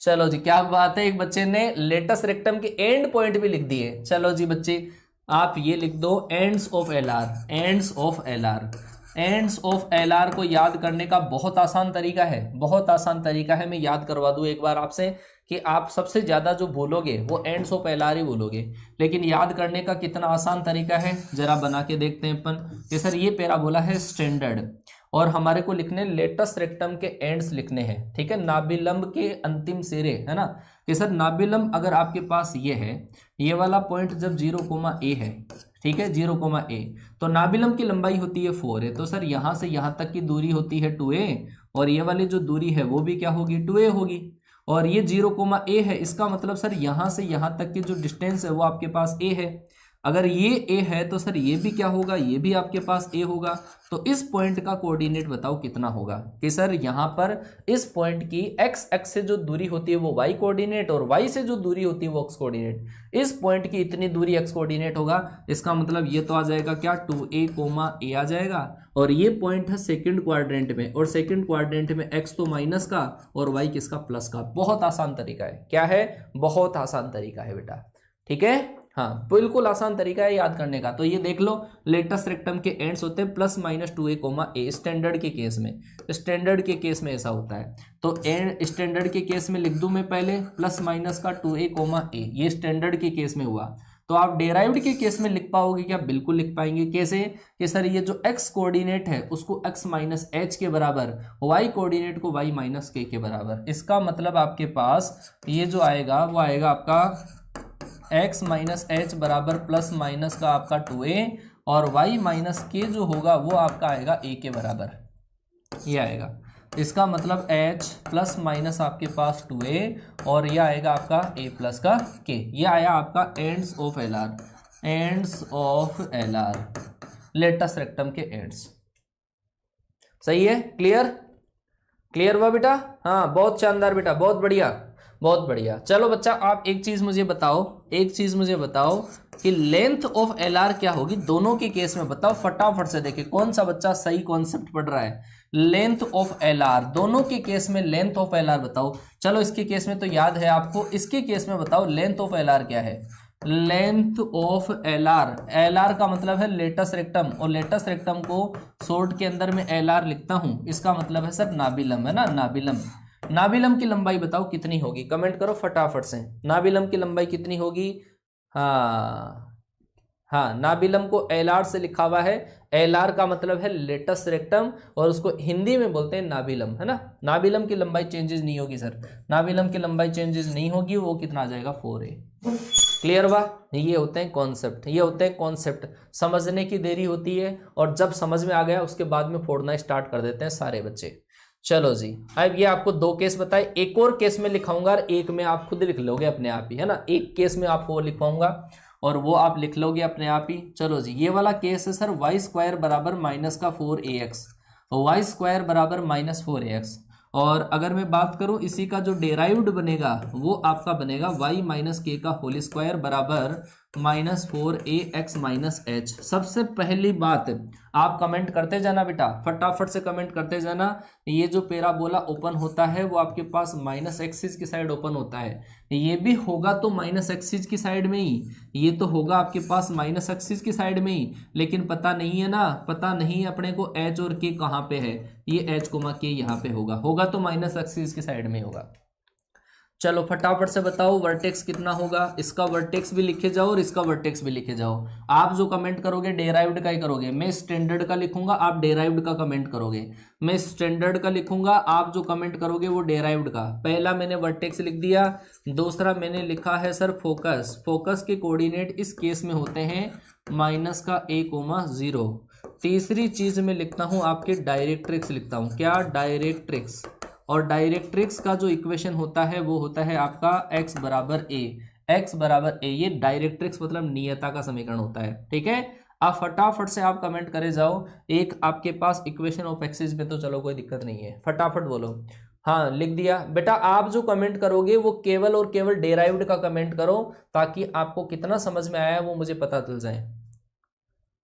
Speaker 1: चलो जी क्या बात है, एक बच्चे ने लेटस रेक्टम के एंड पॉइंट भी लिख दिए। चलो जी बच्चे आप ये लिख दो ends of L R, ends of L R. Ends of L are को याद करने का बहुत आसान तरीका है, बहुत आसान तरीका है। मैं याद करवा दूं एक बार आपसे कि आप सबसे ज्यादा जो भूलोगे वो एंड्स ऑफ एल आर ही भूलोगे, लेकिन याद करने का कितना आसान तरीका है जरा बना के देखते हैं अपन। कि सर ये पैराबोला है स्टैंडर्ड और हमारे को लिखने लेटस रेक्टम के एंड्स लिखने हैं, ठीक है, नाभिलंब के अंतिम सिरे, है ना। कि सर नाभिलंब अगर आपके पास ये है, ये वाला पॉइंट जब 0,a है, ठीक है 0,a, तो नाभिलंब की लंबाई होती है 4a, तो सर यहाँ से यहाँ तक की दूरी होती है 2a, और ये वाली जो दूरी है वो भी क्या होगी 2a होगी, और ये 0,a है, इसका मतलब सर यहाँ से यहाँ तक की जो डिस्टेंस है वो आपके पास a है। अगर ये ए है तो सर ये भी क्या होगा, ये भी आपके पास ए होगा। तो इस पॉइंट का कोऑर्डिनेट बताओ कितना होगा, कि सर यहाँ पर इस पॉइंट की एक्स एक्स से जो दूरी होती है वो वाई कोऑर्डिनेट और वाई से जो दूरी होती है वो एक्स कोऑर्डिनेट। इस पॉइंट की इतनी दूरी एक्स कोऑर्डिनेट होगा, इसका मतलब ये तो आ जाएगा क्या 2a, ए आ जाएगा। और ये पॉइंट है सेकंड क्वाड्रेंट में, और सेकंड क्वाड्रेंट में एक्स तो माइनस का और वाई किसका, प्लस का। बहुत आसान तरीका है, क्या है, बहुत आसान तरीका है बेटा, ठीक है। हाँ बिल्कुल आसान तरीका है याद करने का। तो ये देख लो, लेटस रेक्टम के एंड्स होते हैं +-2a, ए स्टैंडर्ड के केस में, स्टैंडर्ड के केस में ऐसा होता है। तो एंड स्टैंडर्ड के केस में लिख दूं मैं पहले +-2a, ए, ये स्टैंडर्ड के केस में हुआ। तो आप डेराइव्ड के केस में लिख पाओगे क्या, बिल्कुल लिख पाएंगे। कैसे, कि सर ये जो x कोऑर्डिनेट है उसको x-h के बराबर, y कोऑर्डिनेट को y-k के बराबर। इसका मतलब आपके पास ये जो आएगा वो आएगा आपका x-h बराबर प्लस माइनस का आपका 2a, और y-k जो होगा वो आपका आएगा a के बराबर, ये आएगा। इसका मतलब h प्लस माइनस आपके पास 2a और ये आएगा आपका a प्लस का k। ये आया आपका ends of L R, ends of L R, latus rectum के एंड्स। सही है, क्लियर, क्लियर हुआ बेटा। हाँ बहुत शानदार बेटा, बहुत बढ़िया, बहुत बढ़िया। चलो बच्चा आप एक चीज मुझे बताओ, एक चीज मुझे बताओ कि लेंथ ऑफ एल आर क्या होगी दोनों के केस में, बताओ फटाफट से। देखिए कौन सा बच्चा सही कॉन्सेप्ट पढ़ रहा है। लेंथ ऑफ एल आर, दोनों के केस में लेंथ ऑफ एल आर बताओ। चलो इसके केस में तो याद है आपको, इसके केस में बताओ लेंथ ऑफ एल आर क्या है। Length of L are, L R का मतलब है लेटस रेक्टम, और लेटस रेक्टम को शॉर्ट के अंदर में एल आर लिखता हूं, इसका मतलब है सर नाभिलम, है ना, नाभिलम। नाभिलम की लंबाई बताओ कितनी होगी, कमेंट करो फटाफट से। नाभिलम की लंबाई कितनी होगी, हाँ हाँ, नाभिलम को एल आर से लिखा हुआ है। एल आर का मतलब है लेटस रेक्टम और उसको हिंदी में बोलते हैं नाभिलम, है ना। नाभिलम की लंबाई चेंजेस नहीं होगी सर, नाभिलम की लंबाई चेंजेस नहीं होगी, वो कितना आ जाएगा 4a। क्लियर हुआ। ये होते हैं कॉन्सेप्ट, ये होते हैं कॉन्सेप्ट, समझने की देरी होती है और जब समझ में आ गया उसके बाद में फोड़ना स्टार्ट कर देते हैं सारे बच्चे। चलो जी, अब ये आपको 2 केस बताए, एक और केस में लिखाऊंगा और एक में आप खुद लिख लोगे अपने आप ही, है ना। एक केस में आपको लिखवाऊंगा और वो आप लिख लोगे अपने आप ही। चलो जी, ये वाला केस है सर y² बराबर -4ax, y² बराबर -4ax। और अगर मैं बात करूं इसी का जो डेराइव्ड बनेगा वो आपका बनेगा y-k का होल स्क्वायर बराबर -4ax-h। सबसे पहली बात आप कमेंट करते जाना बेटा, फटाफट से कमेंट करते जाना। ये जो पैराबोला ओपन होता है वो आपके पास माइनस एक्सिस की साइड ओपन होता है, ये भी होगा तो माइनस एक्सिस की साइड में ही, ये तो होगा आपके पास माइनस एक्सिस की साइड में ही, लेकिन पता नहीं है ना, पता नहीं है अपने को h और k कहाँ पे है। ये h, k यहाँ पे होगा, होगा तो माइनस एक्सिस की साइड में होगा। चलो फटाफट से बताओ वर्टेक्स कितना होगा, इसका वर्टेक्स भी लिखे जाओ और इसका वर्टेक्स भी लिखे जाओ। आप जो कमेंट करोगे डेराइव्ड का ही करोगे, मैं स्टैंडर्ड का लिखूंगा, आप डेराइव्ड का कमेंट करोगे। मैं स्टैंडर्ड का लिखूंगा, आप जो कमेंट करोगे वो डेराइव्ड का। पहला मैंने वर्टेक्स लिख दिया, दूसरा मैंने लिखा है सर फोकस। फोकस के कोऑर्डिनेट इस केस में होते हैं -a,0। तीसरी चीज मैं लिखता हूं आपके डायरेक्ट्रिक्स लिखता हूं, क्या, डायरेक्ट्रिक्स। और डायरेक्ट्रिक्स का जो इक्वेशन होता है वो होता है आपका x बराबर a, x बराबर a। ये डायरेक्ट्रिक्स मतलब नियता का समीकरण होता है, ठीक है। आप फटाफट से आप कमेंट करे जाओ। एक आपके पास इक्वेशन ऑफ एक्सिस में तो चलो कोई दिक्कत नहीं है, फटाफट बोलो। हाँ लिख दिया बेटा। आप जो कमेंट करोगे वो केवल और केवल डेराइव्ड का कमेंट करो, ताकि आपको कितना समझ में आया वो मुझे पता चल जाए।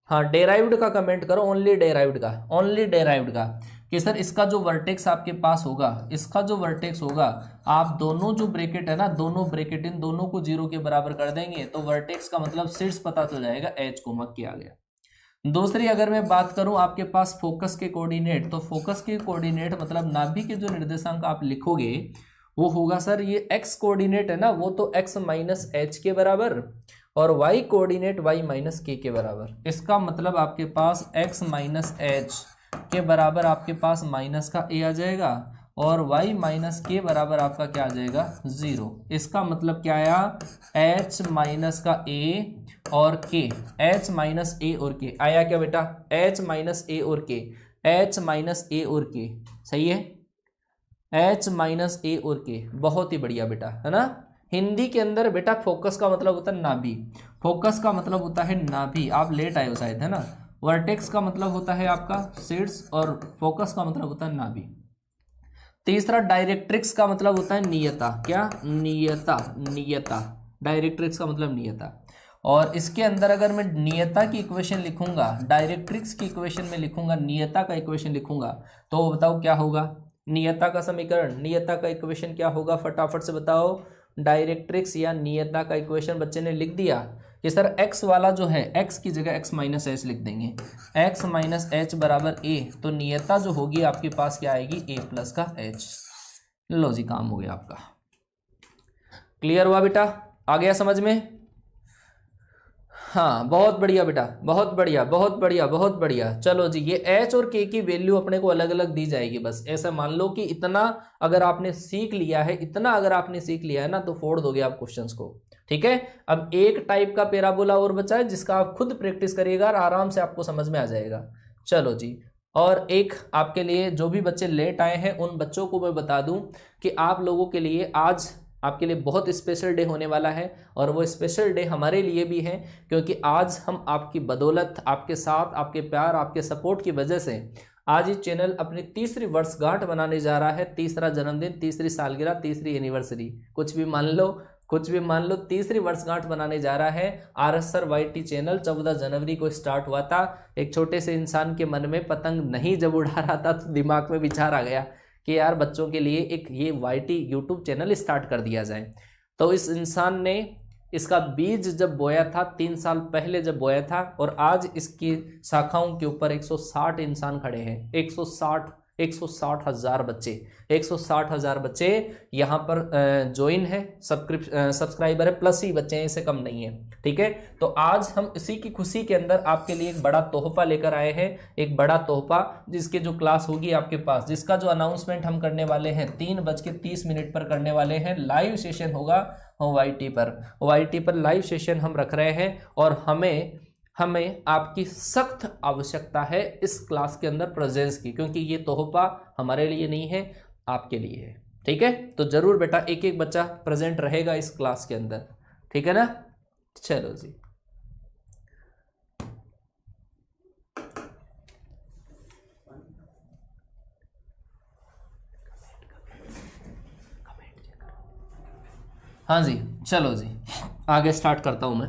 Speaker 1: हाँ डेराइव्ड का कमेंट करो, ओनली डेराइव्ड का, ओनली डेराइव्ड का, कि सर इसका जो वर्टेक्स आपके पास होगा, इसका जो वर्टेक्स होगा, आप दोनों जो ब्रैकेट है ना, दोनों ब्रैकेट इन दोनों को 0 के बराबर कर देंगे तो वर्टेक्स का मतलब शीर्ष पता चल जाएगा, h, k आ गया। दूसरी अगर मैं बात करूं आपके पास फोकस के कोऑर्डिनेट, तो फोकस के कोऑर्डिनेट मतलब नाभि के जो निर्देशांक आप लिखोगे वो होगा सर ये x कोऑर्डिनेट है ना, वो तो x-h के बराबर और y कोऑर्डिनेट y-k के बराबर। इसका मतलब आपके पास x-h के बराबर आपके पास माइनस का a आ जाएगा और y-k बराबर आपका क्या आ जाएगा 0। इसका मतलब क्या आया, h माइनस का a और k, h माइनस a और k आया क्या बेटा, h माइनस a और k, h माइनस a और k, सही है, h माइनस a और k, बहुत ही बढ़िया बेटा, है ना। हिंदी के अंदर बेटा फोकस का मतलब होता है नाभि, फोकस का मतलब होता है नाभि, आप लेट आए हो शायद, है ना। वर्टेक्स का मतलब होता है आपका शीर्ष और फोकस का मतलब होता है नाभि। तीसरा डायरेक्ट्रिक्स का मतलब होता है नियता, क्या, नियता, नियता, डायरेक्ट्रिक्स का मतलब नियता। और इसके अंदर अगर मैं नियता की इक्वेशन लिखूंगा, डायरेक्ट्रिक्स की इक्वेशन में लिखूंगा, नियता का इक्वेशन लिखूंगा, तो बताओ क्या होगा। नियता का समीकरण, नियता का इक्वेशन क्या होगा, फटाफट से बताओ। डायरेक्ट्रिक्स या नियता का इक्वेशन बच्चे ने लिख दिया कि सर एक्स वाला जो है, एक्स की जगह एक्स माइनस एच लिख देंगे, एक्स माइनस एच बराबर ए, तो नियता जो होगी आपके पास क्या आएगी, ए प्लस का एच। लो जी, काम हो गया आपका। क्लियर हुआ बेटा, आ गया समझ में। हाँ बहुत बढ़िया बेटा, बहुत बढ़िया, बहुत बढ़िया, बहुत बढ़िया। चलो जी, ये एच और के की वैल्यू अपने को अलग अलग दी जाएगी। बस ऐसा मान लो कि इतना अगर आपने सीख लिया है, इतना अगर आपने सीख लिया है ना, तो फोड़ दोगे आप क्वेश्चंस को। ठीक है, अब एक टाइप का पैराबोला और बचा है जिसका आप खुद प्रैक्टिस करिएगा और आराम से आपको समझ में आ जाएगा। चलो जी, और एक आपके लिए जो भी बच्चे लेट आए हैं उन बच्चों को मैं बता दूं कि आप लोगों के लिए आज आपके लिए बहुत स्पेशल डे होने वाला है। और वो स्पेशल डे हमारे लिए भी है क्योंकि आज हम आपकी बदौलत, आपके साथ, आपके प्यार, आपके सपोर्ट की वजह से आज ये चैनल अपनी तीसरी वर्षगांठ बनाने जा रहा है। तीसरा जन्मदिन, तीसरी सालगिरह, तीसरी एनिवर्सरी, कुछ भी मान लो, कुछ भी मान लो, तीसरी वर्षगांठ बनाने जा रहा है। RSR YT चैनल 14 जनवरी को स्टार्ट हुआ था। एक छोटे से इंसान के मन में पतंग नहीं जब उड़ा रहा था तो दिमाग में विचार आ गया कि यार बच्चों के लिए एक ये YT यूट्यूब चैनल स्टार्ट कर दिया जाए। तो इस इंसान ने इसका बीज जब बोया था 3 साल पहले जब बोया था, और आज इसकी शाखाओं के ऊपर 160 इंसान खड़े हैं। 160,000 बच्चे, 160,000 बच्चे यहाँ पर ज्वाइन है, सब्सक्राइबर है, प्लस ही बच्चे हैं, इससे कम नहीं है। ठीक है, तो आज हम इसी की खुशी के अंदर आपके लिए एक बड़ा तोहफा लेकर आए हैं। एक बड़ा तोहफा जिसके जो क्लास होगी आपके पास, जिसका जो अनाउंसमेंट हम करने वाले हैं 3:30 पर करने वाले हैं। लाइव सेशन होगा YT पर लाइव सेशन हम रख रहे हैं। और हमें आपकी सख्त आवश्यकता है इस क्लास के अंदर प्रेजेंस की, क्योंकि ये तोहफा हमारे लिए नहीं है, आपके लिए है। ठीक है, तो जरूर बेटा एक एक बच्चा प्रेजेंट रहेगा इस क्लास के अंदर। ठीक है ना, चलो जी। हाँ जी, चलो जी, आगे स्टार्ट करता हूं मैं।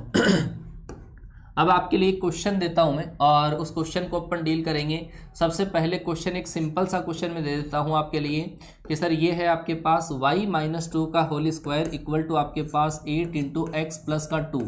Speaker 1: अब आपके लिए क्वेश्चन देता हूं मैं और उस क्वेश्चन को अपन डील करेंगे। सबसे पहले क्वेश्चन एक सिंपल सा क्वेश्चन में दे देता हूं आपके लिए कि सर ये है आपके पास y-2 का होल स्क्वायर इक्वल टू आपके पास 8 × x प्लस का 2।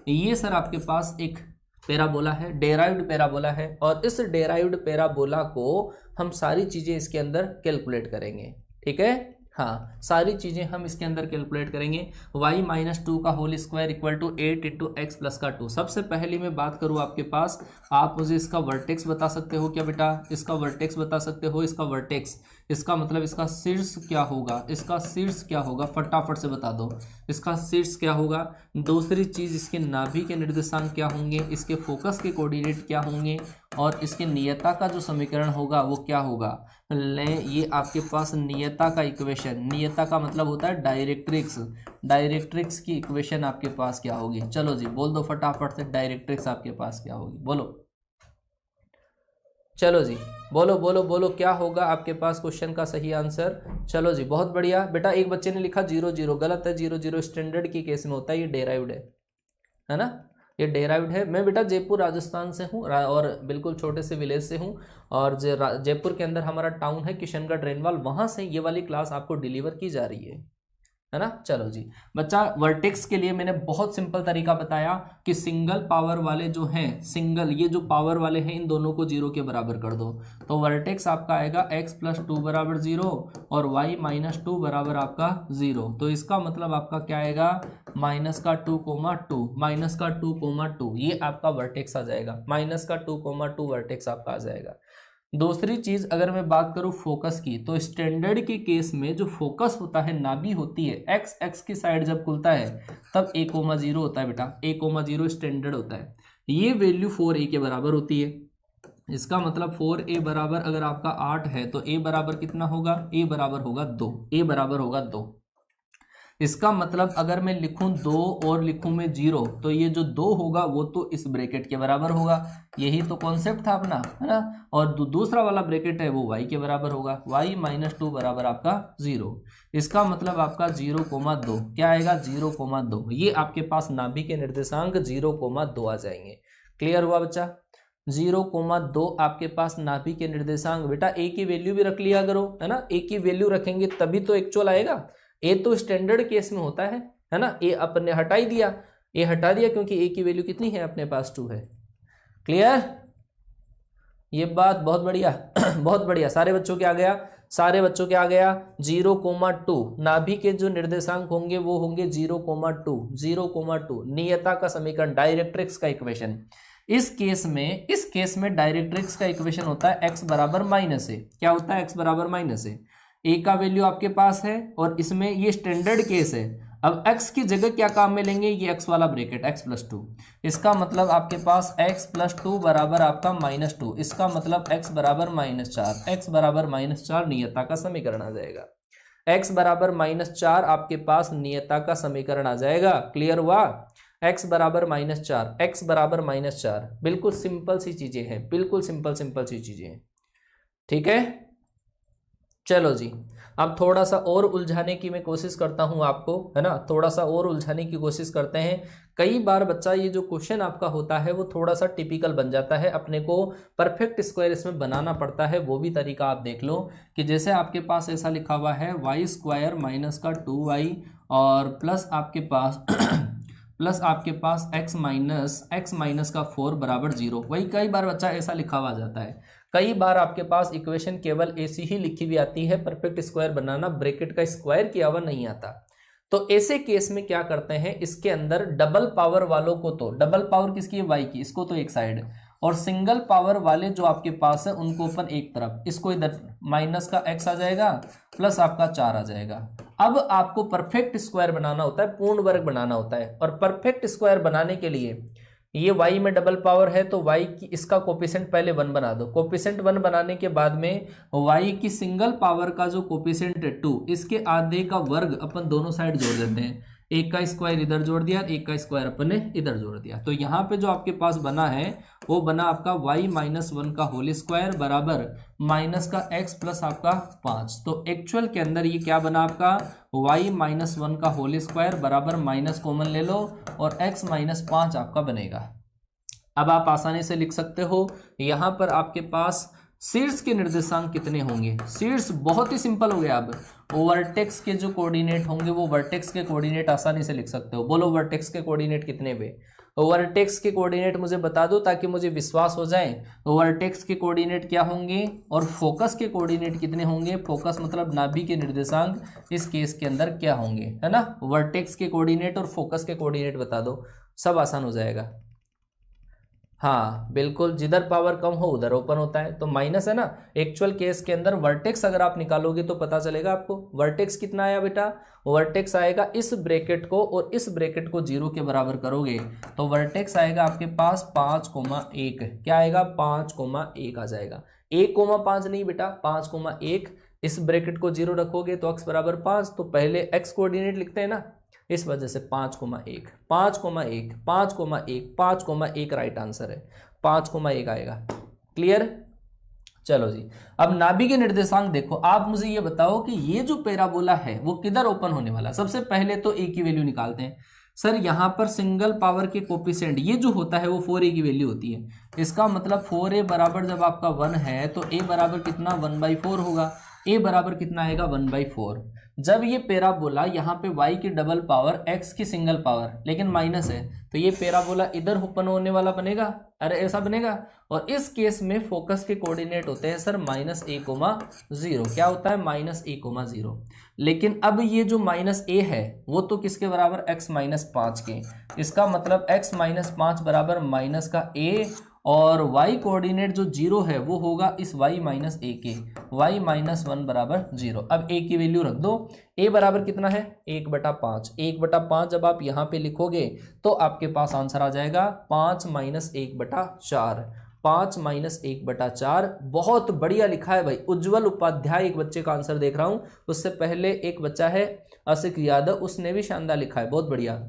Speaker 1: ये सर आपके पास एक पैराबोला है, डेराइव्ड पैराबोला है, और इस डेराइव्ड पैराबोला को हम सारी चीज़ें इसके अंदर कैलकुलेट करेंगे। ठीक है, हाँ सारी चीज़ें हम इसके अंदर कैलकुलेट करेंगे। y-2 का whole square equal to 8 × x plus का 2। सबसे पहले मैं बात करूँ आपके पास, आप मुझे इसका वर्टेक्स बता सकते हो क्या बेटा, इसका वर्टेक्स बता सकते हो। इसका वर्टेक्स, इसका मतलब इसका शीर्ष क्या होगा, इसका शीर्ष क्या होगा, फटाफट से बता दो इसका शीर्ष क्या होगा। दूसरी चीज़, इसके नाभि के निर्देशांक क्या होंगे, इसके फोकस के कोऑर्डिनेट क्या होंगे, और इसके नियता का जो समीकरण होगा वो क्या होगा। ये आपके पास नियता का इक्वेशन, नियता का मतलब होता है डायरेक्ट्रिक्स, डायरेक्ट्रिक्स की इक्वेशन आपके पास क्या होगी। चलो जी बोल दो फटाफट से, डायरेक्ट्रिक्स आपके पास क्या होगी, बोलो। चलो जी बोलो बोलो बोलो, क्या होगा आपके पास क्वेश्चन का सही आंसर। चलो जी बहुत बढ़िया बेटा। एक बच्चे ने लिखा 0-0, गलत है। 0-0 स्टैंडर्ड की केस में होता है, ये डेराइव्ड है ना, ये डेराइव्ड है। मैं बेटा जयपुर राजस्थान से हूँ और बिल्कुल छोटे से विलेज से हूँ, और जयपुर के अंदर हमारा टाउन है किशनगढ़ रेनवाल, वहाँ से ये वाली क्लास आपको डिलीवर की जा रही है ना। चलो जी बच्चा, वर्टेक्स के लिए मैंने बहुत सिंपल तरीका बताया कि सिंगल पावर वाले जो हैं, सिंगल ये जो पावर वाले हैं, इन दोनों को 0 के बराबर कर दो, तो वर्टेक्स आपका आएगा x + 2 बराबर 0 और y-2 बराबर आपका 0। तो इसका मतलब आपका क्या आएगा, -2,2, -2,2, ये आपका वर्टेक्स आ जाएगा, -2,2 वर्टेक्स आपका आ जाएगा। दूसरी चीज अगर मैं बात करूं फोकस की, तो स्टैंडर्ड के केस में जो फोकस होता है, नाभि होती है, x की साइड जब खुलता है तब a,0 होता है बेटा, a,0 स्टैंडर्ड होता है। ये वैल्यू 4a के बराबर होती है। इसका मतलब 4a बराबर अगर आपका 8 है तो a बराबर कितना होगा, a बराबर होगा 2, a बराबर होगा 2। इसका मतलब अगर मैं लिखूं 2 और लिखूं मैं 0, तो ये जो 2 होगा वो तो इस ब्रैकेट के बराबर होगा, यही तो कॉन्सेप्ट था अपना, है ना। और दूसरा वाला ब्रैकेट है वो y के बराबर होगा, y-2 बराबर आपका 0। इसका मतलब आपका 0,2 क्या आएगा, 0,2। ये आपके पास नाभि के निर्देशांक 0,2 आ जाएंगे। क्लियर हुआ बच्चा? 0,2 आपके पास नाभि के निर्देशांक। बेटा ए की वैल्यू भी रख लिया करो, है ना। ए की वैल्यू रखेंगे तभी तो एक्चुअल आएगा। ए तो स्टैंडर्ड केस में होता है ना। ए अपने हटाई दिया, ए हटा दिया क्योंकि ए की वैल्यू कितनी है अपने पास, 2 है। क्लियर? ये बात बहुत बढ़िया बहुत बढ़िया। सारे बच्चों के आ गया, सारे बच्चों के आ गया। 0,2 नाभि के जो निर्देशांक होंगे वो होंगे 0,2 नियता का समीकरण, डायरेक्ट्रिक्स का इक्वेशन। इस केस में डायरेक्ट्रिक्स का इक्वेशन होता है x बराबर -a। क्या होता है? x बराबर -a। a का वैल्यू आपके पास है और इसमें ये स्टैंडर्ड केस है। अब x की जगह क्या काम में लेंगे, ये x वाला ब्रैकेट x+2। इसका मतलब आपके पास x+2 बराबर आपका -2। इसका मतलब x बराबर -4। x बराबर -4 नियता का समीकरण आ जाएगा। x बराबर -4 आपके पास नियता का समीकरण आ जाएगा। क्लियर हुआ? x बराबर -4, x बराबर -4। बिल्कुल सिंपल सी चीजें हैं, बिल्कुल सिंपल सी चीजें हैं। ठीक है, चलो जी। अब थोड़ा सा और उलझाने की मैं कोशिश करता हूं आपको, है ना। थोड़ा सा और उलझाने की कोशिश करते हैं। कई बार बच्चा ये जो क्वेश्चन आपका होता है वो थोड़ा सा टिपिकल बन जाता है, अपने को परफेक्ट स्क्वायर इसमें बनाना पड़ता है। वो भी तरीका आप देख लो कि जैसे आपके पास ऐसा लिखा हुआ है y² - 2y और प्लस आपके पास x माइनस का 4 बराबर 0। वही कई बार बच्चा ऐसा लिखा हुआ जाता है। कई बार आपके पास इक्वेशन केवल ऐसी ही लिखी हुई आती है, परफेक्ट स्क्वायर बनाना ब्रैकेट का स्क्वायर किया हुआ नहीं आता। तो ऐसे केस में क्या करते हैं, इसके अंदर डबल पावर वालों को, तो डबल पावर किसकी है, y की, इसको तो एक साइड, और सिंगल पावर वाले जो आपके पास है उनको अपन एक तरफ, इसको इधर माइनस का x आ जाएगा प्लस आपका 4 आ जाएगा। अब आपको परफेक्ट स्क्वायर बनाना होता है, पूर्ण वर्ग बनाना होता है। और परफेक्ट स्क्वायर बनाने के लिए ये y में डबल पावर है तो y की इसका कोफिशिएंट पहले 1 बना दो। कोफिशिएंट 1 बनाने के बाद में y की सिंगल पावर का जो कोफिशिएंट है 2, इसके आधे का वर्ग अपन दोनों साइड जोड़ देते हैं। एक का स्क्वायर इधर जोड़ दिया, एक का स्क्वायर अपन ने इधर जोड़ दिया। तो यहाँ पे जो आपके पास बना है वो बना आपका y-1 का होल स्क्वायर बराबर माइनस का x प्लस आपका 5। तो एक्चुअल के अंदर ये क्या बना आपका y-1 का होल स्क्वायर बराबर माइनस कॉमन ले लो और x-5 आपका बनेगा। अब आप आसानी से लिख सकते हो, यहाँ पर आपके पास शीर्ष के निर्देशांक कितने होंगे। शीर्ष बहुत ही सिंपल हो गया। अब वर्टेक्स के जो कोऑर्डिनेट होंगे वो वर्टेक्स के कोऑर्डिनेट आसानी से लिख सकते हो। बोलो वर्टेक्स के कोऑर्डिनेट कितने हुए। वर्टेक्स के कोऑर्डिनेट मुझे बता दो ताकि मुझे विश्वास हो जाए। वर्टेक्स के कोऑर्डिनेट क्या होंगे और फोकस के कोऑर्डिनेट कितने होंगे। फोकस मतलब नाभि के निर्देशांक इस केस के अंदर क्या होंगे, है ना। वर्टेक्स के कोऑर्डिनेट और फोकस के कोऑर्डिनेट बता दो, सब आसान हो जाएगा। हाँ बिल्कुल, जिधर पावर कम हो उधर ओपन होता है, तो माइनस है ना। एक्चुअल केस के अंदर वर्टेक्स अगर आप निकालोगे तो पता चलेगा आपको। वर्टेक्स कितना आया बेटा, वर्टेक्स आएगा इस ब्रैकेट को और इस ब्रैकेट को 0 के बराबर करोगे तो वर्टेक्स आएगा आपके पास 5,1। क्या आएगा, 5,1 आ जाएगा। 1,5 नहीं बेटा, 5,1। इस ब्रैकेट को 0 रखोगे तो x बराबर 5, तो पहले x कोऑर्डिनेट लिखते हैं ना, इस वजह से 5,1 राइट आंसर है। 5,1 आएगा। क्लियर। चलो जी, अब नाभि के निर्देशांक देखो। आप मुझे ये बताओ कि ये जो पैराबोला है वो किधर ओपन होने वाला। सबसे पहले तो a की वैल्यू निकालते हैं। सर यहाँ पर सिंगल पावर के कोफिशिएंट ये जो होता है वो 4a की वैल्यू होती है। इसका मतलब 4a बराबर जब आपका 1 है तो a बराबर कितना 1/4 होगा। a बराबर कितना आएगा 1/4। जब ये पैराबोला यहाँ पे y की डबल पावर x की सिंगल पावर लेकिन माइनस है तो ये पैराबोला इधर ओपन होने वाला बनेगा। अरे ऐसा बनेगा। और इस केस में फोकस के कोऑर्डिनेट होते हैं सर -a,0। क्या होता है -a,0। लेकिन अब ये जो -a है वो तो किसके बराबर x-5 के। इसका मतलब x-5 बराबर माइनस का a और y कोऑर्डिनेट जो 0 है वो होगा इस y-a के। y-1 बराबर 0। अब a की वैल्यू रख दो। a बराबर कितना है 1/5। 1/5 जब आप यहाँ पे लिखोगे तो आपके पास आंसर आ जाएगा 5 - 1/4। 5 - 1/4। बहुत बढ़िया लिखा है भाई। उज्जवल उपाध्याय एक बच्चे का आंसर देख रहा हूं, उससे पहले एक बच्चा है आशिक यादव, उसने भी शानदार लिखा है। बहुत बढ़िया,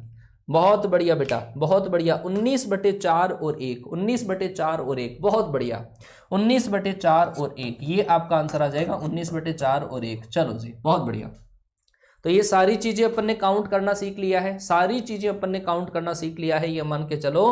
Speaker 1: बहुत बढ़िया बेटा, बहुत बढ़िया। 19/4 और 1, 19/4 और 1, बहुत बढ़िया। 19/4 और 1, ये आपका आंसर आ जाएगा 19/4 और 1। चलो जी, बहुत बढ़िया। तो ये सारी चीजें अपन ने काउंट करना सीख लिया है, सारी चीजें अपन ने काउंट करना सीख लिया है। ये मान के चलो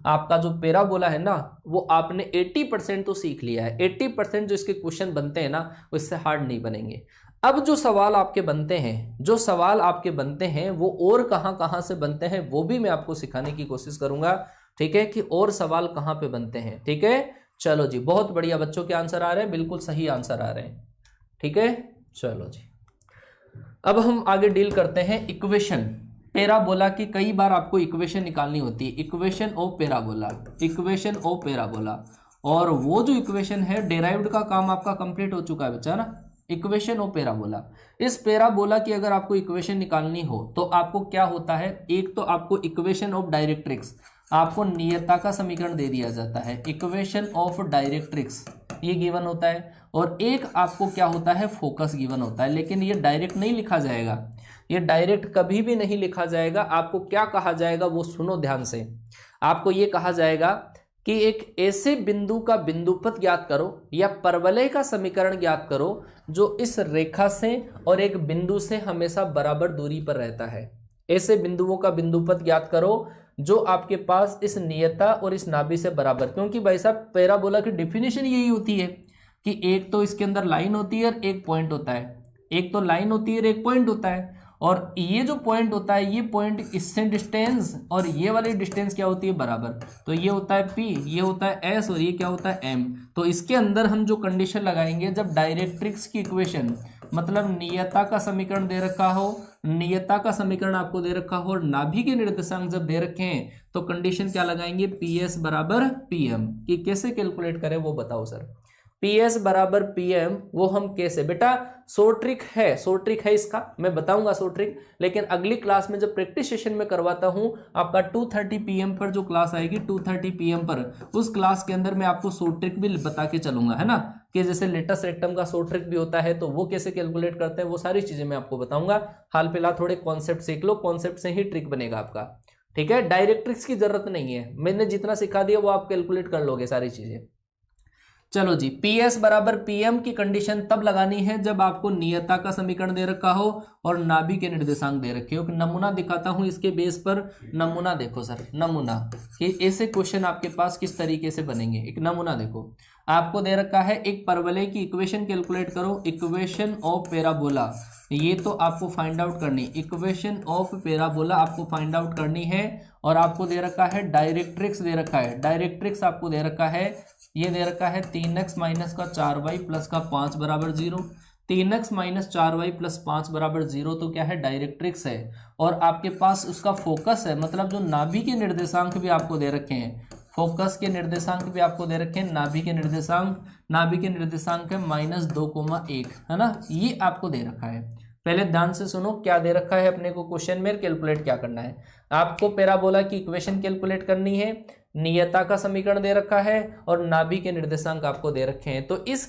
Speaker 1: आपका जो पैराबोला है ना, वो आपने 80% तो सीख लिया है। 80% जो इसके क्वेश्चन बनते हैं ना, वो इससे हार्ड नहीं बनेंगे। अब जो सवाल आपके बनते हैं, जो सवाल आपके बनते हैं, वो और कहाँ कहाँ से बनते हैं वो भी मैं आपको सिखाने की कोशिश करूंगा। ठीक है, कि और सवाल कहाँ पे बनते हैं। ठीक है, चलो जी, बहुत बढ़िया। बच्चों के आंसर आ रहे हैं, बिल्कुल सही आंसर आ रहे हैं। ठीक है, चलो जी, अब हम आगे डील करते हैं इक्वेशन। पैराबोला की कई बार आपको इक्वेशन निकालनी होती है, equation of parabola, equation of parabola. और वो जो इक्वेशन है, डेराइव्ड का काम आपका कंप्लीट हो चुका है बच्चा ना। इक्वेशन ऑफ पैराबोला, इस पैराबोला की अगर आपको इक्वेशन निकालनी हो तो आपको क्या होता है, एक तो आपको इक्वेशन ऑफ डायरेक्ट्रिक्स, आपको नियता का समीकरण दे दिया जाता है, इक्वेशन ऑफ डायरेक्ट्रिक्स ये गिवन होता है। और एक आपको क्या होता है, फोकस गिवन होता है। लेकिन ये डायरेक्ट नहीं लिखा जाएगा, ये डायरेक्ट कभी भी नहीं लिखा जाएगा। आपको क्या कहा जाएगा वो सुनो ध्यान से। आपको ये कहा जाएगा कि एक ऐसे बिंदु का बिंदुपथ ज्ञात करो या परवलय का समीकरण ज्ञात करो जो इस रेखा से और एक बिंदु से हमेशा बराबर दूरी पर रहता है। ऐसे बिंदुओं का बिंदुपथ ज्ञात करो जो आपके पास इस नियता और इस नाभि से बराबर, क्योंकि भाई साहब पैराबोला की डेफिनेशन यही होती है कि एक तो इसके अंदर लाइन होती है और एक पॉइंट होता है, एक तो लाइन होती है और एक पॉइंट होता है। और ये जो पॉइंट होता है, ये पॉइंट इससे डिस्टेंस और ये वाली डिस्टेंस क्या होती है, बराबर। तो ये होता है P, ये होता है S और ये क्या होता है M। तो इसके अंदर हम जो कंडीशन लगाएंगे, जब डायरेक्ट्रिक्स की इक्वेशन मतलब नियता का समीकरण दे रखा हो, नियता का समीकरण आपको दे रखा हो और नाभि के निर्देशांक जब दे रखे हैं, तो कंडीशन क्या लगाएंगे, PS बराबर PM। कि कैसे कैलकुलेट करें वो बताओ सर। PS बराबर PM वो हम कैसे, बेटा सो ट्रिक है, सो ट्रिक है इसका, मैं बताऊंगा सो ट्रिक। लेकिन अगली क्लास में जब प्रैक्टिस सेशन में करवाता हूं आपका 2:30 PM पर जो क्लास आएगी 2:30 PM पर, उस क्लास के अंदर मैं आपको सो ट्रिक भी बता के चलूंगा, है ना। कि जैसे लेटस रेक्टम का सो ट्रिक भी होता है, तो वो कैसे कैलकुलेट करते हैं, वो सारी चीजें मैं आपको बताऊंगा। हाल फिलहाल थोड़े कॉन्सेप्ट सीख लो, कॉन्सेप्ट से ही ट्रिक बनेगा आपका। ठीक है, डायरेक्ट्रिक्स की जरूरत नहीं है, मैंने जितना सिखा दिया वो आप कैलकुलेट कर लोगे सारी चीजें। चलो जी, PS बराबर PM की कंडीशन तब लगानी है जब आपको नियता का समीकरण दे रखा हो और नाभि के निर्देशांक दे रखे हो। कि नमूना दिखाता हूं इसके बेस पर, नमूना देखो सर, नमूना कि ऐसे क्वेश्चन आपके पास किस तरीके से बनेंगे। एक नमूना देखो, आपको दे रखा है एक परवलय की इक्वेशन कैलकुलेट करो, इक्वेशन ऑफ पैराबोला, ये तो आपको फाइंड आउट करनी, इक्वेशन ऑफ पैराबोला आपको फाइंड आउट करनी है। और आपको दे रखा है डायरेक्ट्रिक्स दे रखा है, डायरेक्ट्रिक्स आपको दे रखा है, ये दे रखा है 3x माइनस का 4y प्लस का 5 बराबर 0। 3x माइनस 4y प्लस 5 बराबर 0 तो क्या है, डायरेक्ट्रिक्स है। और आपके पास उसका फोकस है, मतलब जो नाभि के निर्देशांक भी आपको दे रखे हैं, फोकस के निर्देशांक भी आपको दे रखे हैं, नाभि के निर्देशांक, नाभि के निर्देशांक है -2,1, है ना, ये आपको दे रखा है। पहले ध्यान से सुनो क्या दे रखा है अपने को क्वेश्चन में, कैलकुलेट क्या करना है। आपको पैराबोला की इक्वेशन कैलकुलेट करनी है, नियता का समीकरण दे रखा है और नाभि के निर्देशांक आपको दे रखे हैं। तो इस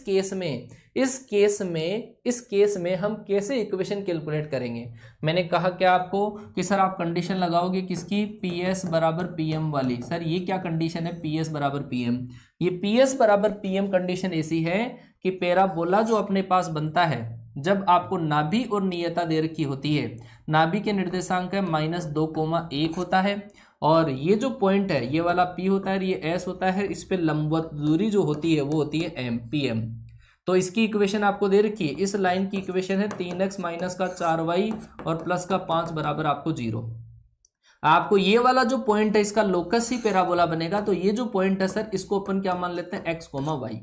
Speaker 1: केस में हम कैसे इक्वेशन कैलकुलेट करेंगे। मैंने कहा क्या आपको कि सर आप कंडीशन लगाओगे किसकी, PS बराबर PM वाली। सर ये क्या कंडीशन है, PS बराबर PM। ये PS बराबर PM कंडीशन ऐसी है कि पैराबोला जो अपने पास बनता है जब आपको नाभि और नियता दे रखी होती है, नाभि के निर्देशांक है -2,1 होता है और ये जो पॉइंट है ये वाला P होता है, ये S होता है, इस पे लंबवत दूरी जो होती है वो होती है PM। तो इसकी इक्वेशन आपको दे रखी है, इस लाइन की इक्वेशन है 3x माइनस का 4y और प्लस का 5 बराबर आपको 0। आपको ये वाला जो पॉइंट है इसका लोकस ही पैराबोला बनेगा। तो ये जो पॉइंट है सर इसको अपन क्या मान लेते हैं, x, y।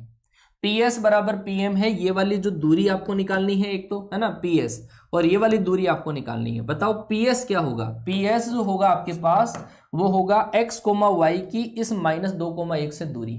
Speaker 1: PS बराबर PM है, ये वाली जो दूरी आपको निकालनी है एक तो, है ना, PS, और ये वाली दूरी आपको निकालनी है। बताओ PS क्या होगा, PS जो होगा आपके पास वो होगा x, y की इस -2,1 से दूरी।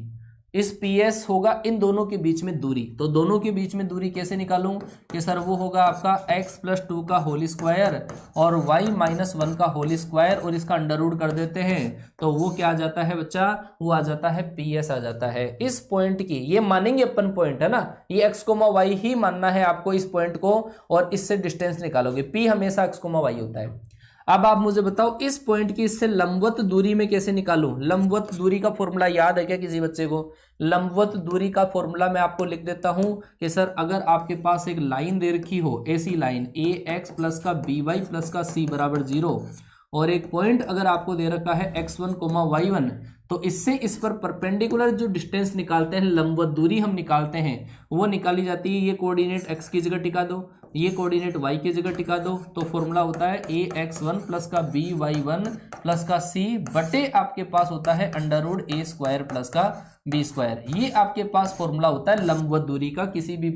Speaker 1: इस PS होगा इन दोनों के बीच में दूरी। तो दोनों के बीच में दूरी कैसे निकालूं कि सर वो होगा आपका x+2 का होल स्क्वायर और y-1 का होल स्क्वायर और इसका अंडर रूट कर देते हैं। तो वो क्या आ जाता है बच्चा, वो आ जाता है PS आ जाता है। इस पॉइंट की ये मानेंगे अपन पॉइंट है ना, ये x, y ही मानना है आपको इस पॉइंट को और इससे डिस्टेंस निकालोगे। P हमेशा x, y होता है। अब आप मुझे बताओ इस पॉइंट की इससे लंबवत दूरी में कैसे निकालूं। लंबवत दूरी का फॉर्मूला याद है क्या किसी बच्चे को? लंबवत दूरी का फॉर्मूला मैं आपको लिख देता हूं कि सर अगर आपके पास एक लाइन दे रखी हो, ऐसी लाइन ax प्लस का by प्लस का c बराबर 0 और एक पॉइंट अगर आपको दे रखा है x1, y1, तो इससे इस पर परपेंडिकुलर जो डिस्टेंस निकालते हैं, लंबवत दूरी हम निकालते हैं, वो निकाली जाती है। ये कोऑर्डिनेट x की जगह टिका दो, ये कोऑर्डिनेट y की जगह टिका दो, तो फॉर्मूला होता है ax1 प्लस का by1 प्लस का c बटे आपके पास होता है under root a square plus का b स्क्वायर। ये आपके पास फॉर्मूला होता है लंबवत दूरी का। किसी भी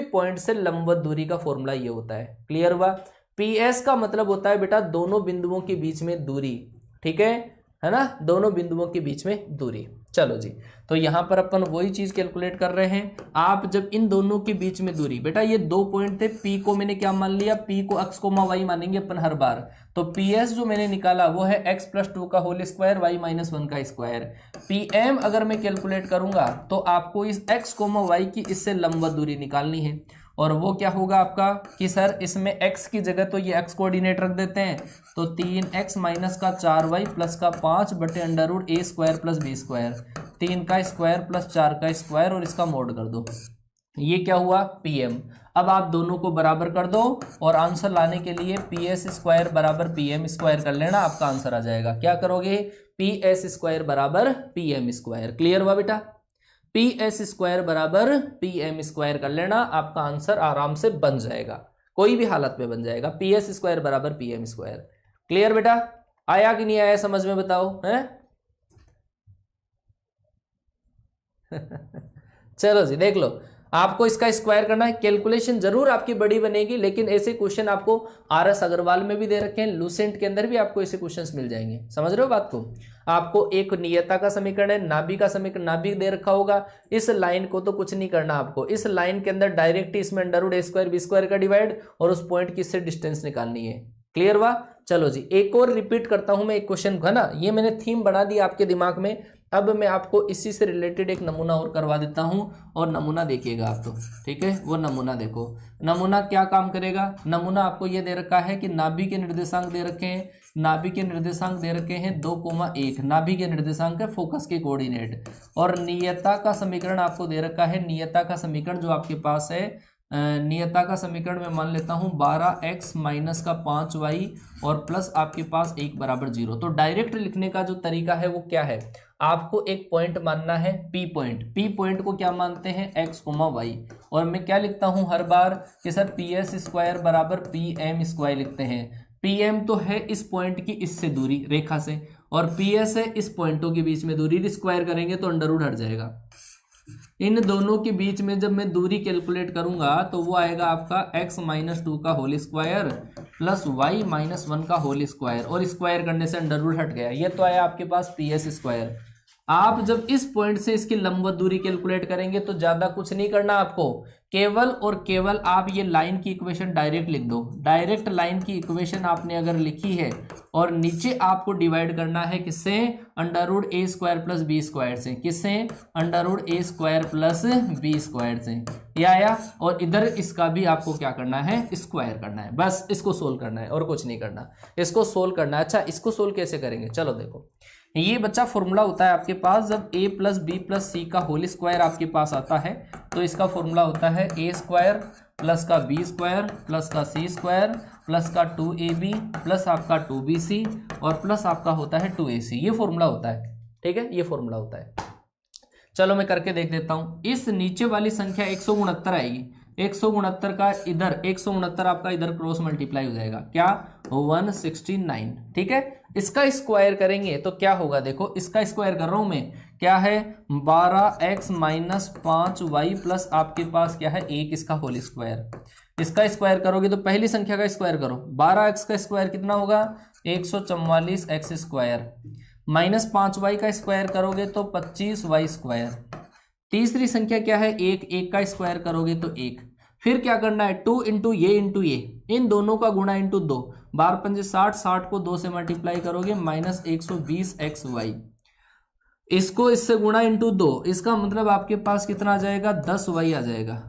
Speaker 1: पॉइंट से लंबवत दूरी का फॉर्मूला ये होता है। क्लियर हुआ? PS का मतलब होता है बेटा दोनों बिंदुओं के बीच में दूरी, ठीक है ना, दोनों बिंदुओं के बीच में दूरी। चलो जी, तो यहां पर अपन वही चीज कैलकुलेट कर रहे हैं। आप जब इन दोनों के बीच में दूरी, बेटा ये दो पॉइंट थे, P को मैंने क्या मान लिया, P को x, y मानेंगे अपन हर बार। तो PS जो मैंने निकाला वो है x+2 का होल स्क्वायर y-1 का स्क्वायर। PM अगर मैं कैलकुलेट करूंगा तो आपको इस x, y की इससे लंबवत दूरी निकालनी है और वो क्या होगा आपका कि सर इसमें x की जगह तो ये x कोऑर्डिनेट रख देते हैं, तो 3x माइनस का 4y प्लस का 5 बटे under root a square plus b square, 3 का स्क्वायर प्लस 4 का स्क्वायर और इसका मोड कर दो। ये क्या हुआ PM। अब आप दोनों को बराबर कर दो और आंसर लाने के लिए PS स्क्वायर बराबर PM स्क्वायर कर लेना, आपका आंसर आ जाएगा। क्या करोगे, PS स्क्वायर बराबर PM स्क्वायर। क्लियर हुआ बेटा? PS स्क्वायर बराबर PM स्क्वायर कर लेना, आपका आंसर आराम से बन जाएगा, कोई भी हालत में बन जाएगा। PS स्क्वायर बराबर PM स्क्वायर। क्लियर बेटा? आया कि नहीं आया समझ में, बताओ है? चलो जी देख लो, आपको इसका स्क्वायर करना है। कैलकुलेशन जरूर आपकी बड़ी बनेगी, लेकिन ऐसे क्वेश्चन आपको RS अग्रवाल में भी दे रखे हैं, लूसेंट के अंदर भी आपको ऐसे क्वेश्चंस मिल जाएंगे। समझ रहे हो बात को? आपको एक नियता का समीकरण है, नाभि का समीकरण, नाभि दे रखा होगा। इस लाइन को तो कुछ नहीं करना आपको, इस लाइन के अंदर डायरेक्ट इसमें under root a square b square का डिवाइड और उस पॉइंट की इससे डिस्टेंस निकालनी है। क्लियर हुआ? चलो जी, एक और रिपीट करता हूं मैं एक क्वेश्चन है ना, ये मैंने थीम बना दी आपके दिमाग में। अब मैं आपको इसी से रिलेटेड एक नमूना और करवा देता हूं और नमूना देखिएगा आप, तो ठीक है, वो नमूना देखो। नमूना क्या काम करेगा? नमूना आपको ये दे रखा है कि नाभि के निर्देशांक दे रखे हैं, नाभि के निर्देशांक दे रखे हैं 2,1, नाभि के निर्देशांक है फोकस के कोऑर्डिनेट, और नियता का समीकरण आपको दे रखा है। नियता का समीकरण जो आपके पास है, नियता का समीकरण मैं मान लेता हूं 12x माइनस का 5y और प्लस आपके पास 1 बराबर 0। तो डायरेक्ट लिखने का जो तरीका है वो क्या है, आपको एक पॉइंट मानना है P पॉइंट। P पॉइंट को क्या मानते हैं, x, y, और मैं क्या लिखता हूं हर बार कि सर PS स्क्वायर बराबर PM स्क्वायर लिखते हैं। PM तो है इस पॉइंट की इससे दूरी रेखा से, और PS है इस पॉइंटों के बीच में दूरी। स्क्वायर करेंगे तो अंडर रूट हट जाएगा। इन दोनों के बीच में जब मैं दूरी कैलकुलेट करूंगा तो वो आएगा आपका x-2 का होल स्क्वायर प्लस y-1 का होल स्क्वायर, और स्क्वायर करने से अंडर रूट हट गया। ये तो आया आपके पास PS स्क्वायर। आप जब इस पॉइंट से इसकी लंबवत दूरी कैलकुलेट करेंगे तो ज्यादा कुछ नहीं करना आपको, केवल और केवल आप ये लाइन की इक्वेशन डायरेक्ट लिख दो। डायरेक्ट लाइन की इक्वेशन आपने अगर लिखी है और नीचे आपको डिवाइड करना है किससे, under root a square plus b square से। किससे, under root a square plus b square से। ये आया, और इधर इसका भी आपको क्या करना है, स्क्वायर करना है। बस इसको सोल्व करना है और कुछ नहीं करना, इसको सोल्व करना है। अच्छा, इसको सोल्व कैसे करेंगे, चलो देखो। ये बच्चा फॉर्मूला होता है आपके पास, जब a प्लस बी प्लस सी का होल स्क्वायर आपके पास आता है तो इसका फॉर्मूला होता है a स्क्वायर प्लस का b स्क्वायर प्लस का c स्क्वायर प्लस का 2ab प्लस आपका 2bc और प्लस आपका होता है 2ac। ये फॉर्मूला होता है, ठीक है, ये फॉर्मूला होता है। चलो मैं करके देख देता हूं। इस नीचे वाली संख्या 169 आएगी, 169 का इधर 169 आपका इधर क्रॉस मल्टीप्लाई हो जाएगा, क्या 169, ठीक है। इसका स्क्वायर करेंगे तो क्या होगा, देखो इसका स्क्वायर कर रहा हूं मैं, क्या है 12x माइनस 5y प्लस आपके पास क्या है 1 इसका होल स्क्वायर। इसका स्क्वायर करोगे तो पहली संख्या का स्क्वायर करो, 12x का स्क्वायर कितना होगा 144x स्क्वायर -5y का स्क्वायर करोगे तो 25y स्क्वायर। तीसरी संख्या क्या है, 1 का स्क्वायर करोगे तो 1। फिर क्या करना है, 2 इंटू ये, इन दोनों का गुणा इंटू 2, 12 पंजे 60, 60 को 2 से मल्टीप्लाई करोगे -120xy। इसको इससे गुणा इंटू 2, इसका मतलब आपके पास कितना आ जाएगा, 10y आ जाएगा।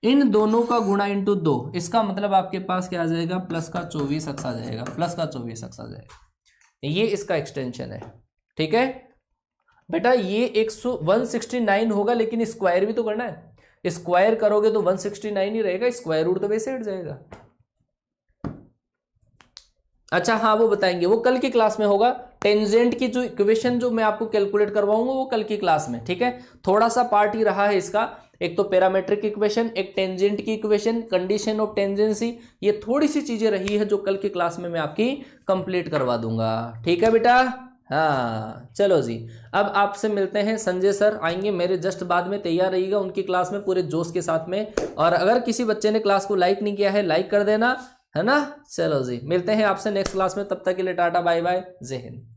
Speaker 1: इन दोनों का गुणा इंटू 2, इसका मतलब आपके पास क्या आ जाएगा, प्लस का 24x आ जाएगा, प्लस का 24x आ जाएगा। ये इसका एक्सटेंशन है। ठीक है बेटा, ये 169 होगा, लेकिन स्क्वायर भी तो करना है। स्क्वायर करोगे तो 169 ही रहेगा, स्क्वायर रूट तो वैसे हट जाएगा। अच्छा हाँ, वो बताएंगे, वो कल की क्लास में होगा। टेंजेंट की जो इक्वेशन जो मैं आपको कैलकुलेट करवाऊंगा वो कल की क्लास में। ठीक है, थोड़ा सा पार्ट ही रहा है इसका, एक तो पैरामेट्रिक इक्वेशन, एक टेंजेंट की इक्वेशन, कंडीशन ऑफ टेंजेंसी, ये थोड़ी सी चीजें रही है जो कल की क्लास में मैं आपकी कंप्लीट करवा दूंगा। ठीक है बेटा, हाँ चलो जी। अब आपसे मिलते हैं, संजय सर आएंगे मेरे जस्ट बाद में, तैयार रहिएगा उनकी क्लास में पूरे जोश के साथ में। और अगर किसी बच्चे ने क्लास को लाइक नहीं किया है, लाइक कर देना, है ना। चलो जी, मिलते हैं आपसे नेक्स्ट क्लास में, तब तक के लिए टाटा बाय बाय, जय हिंद।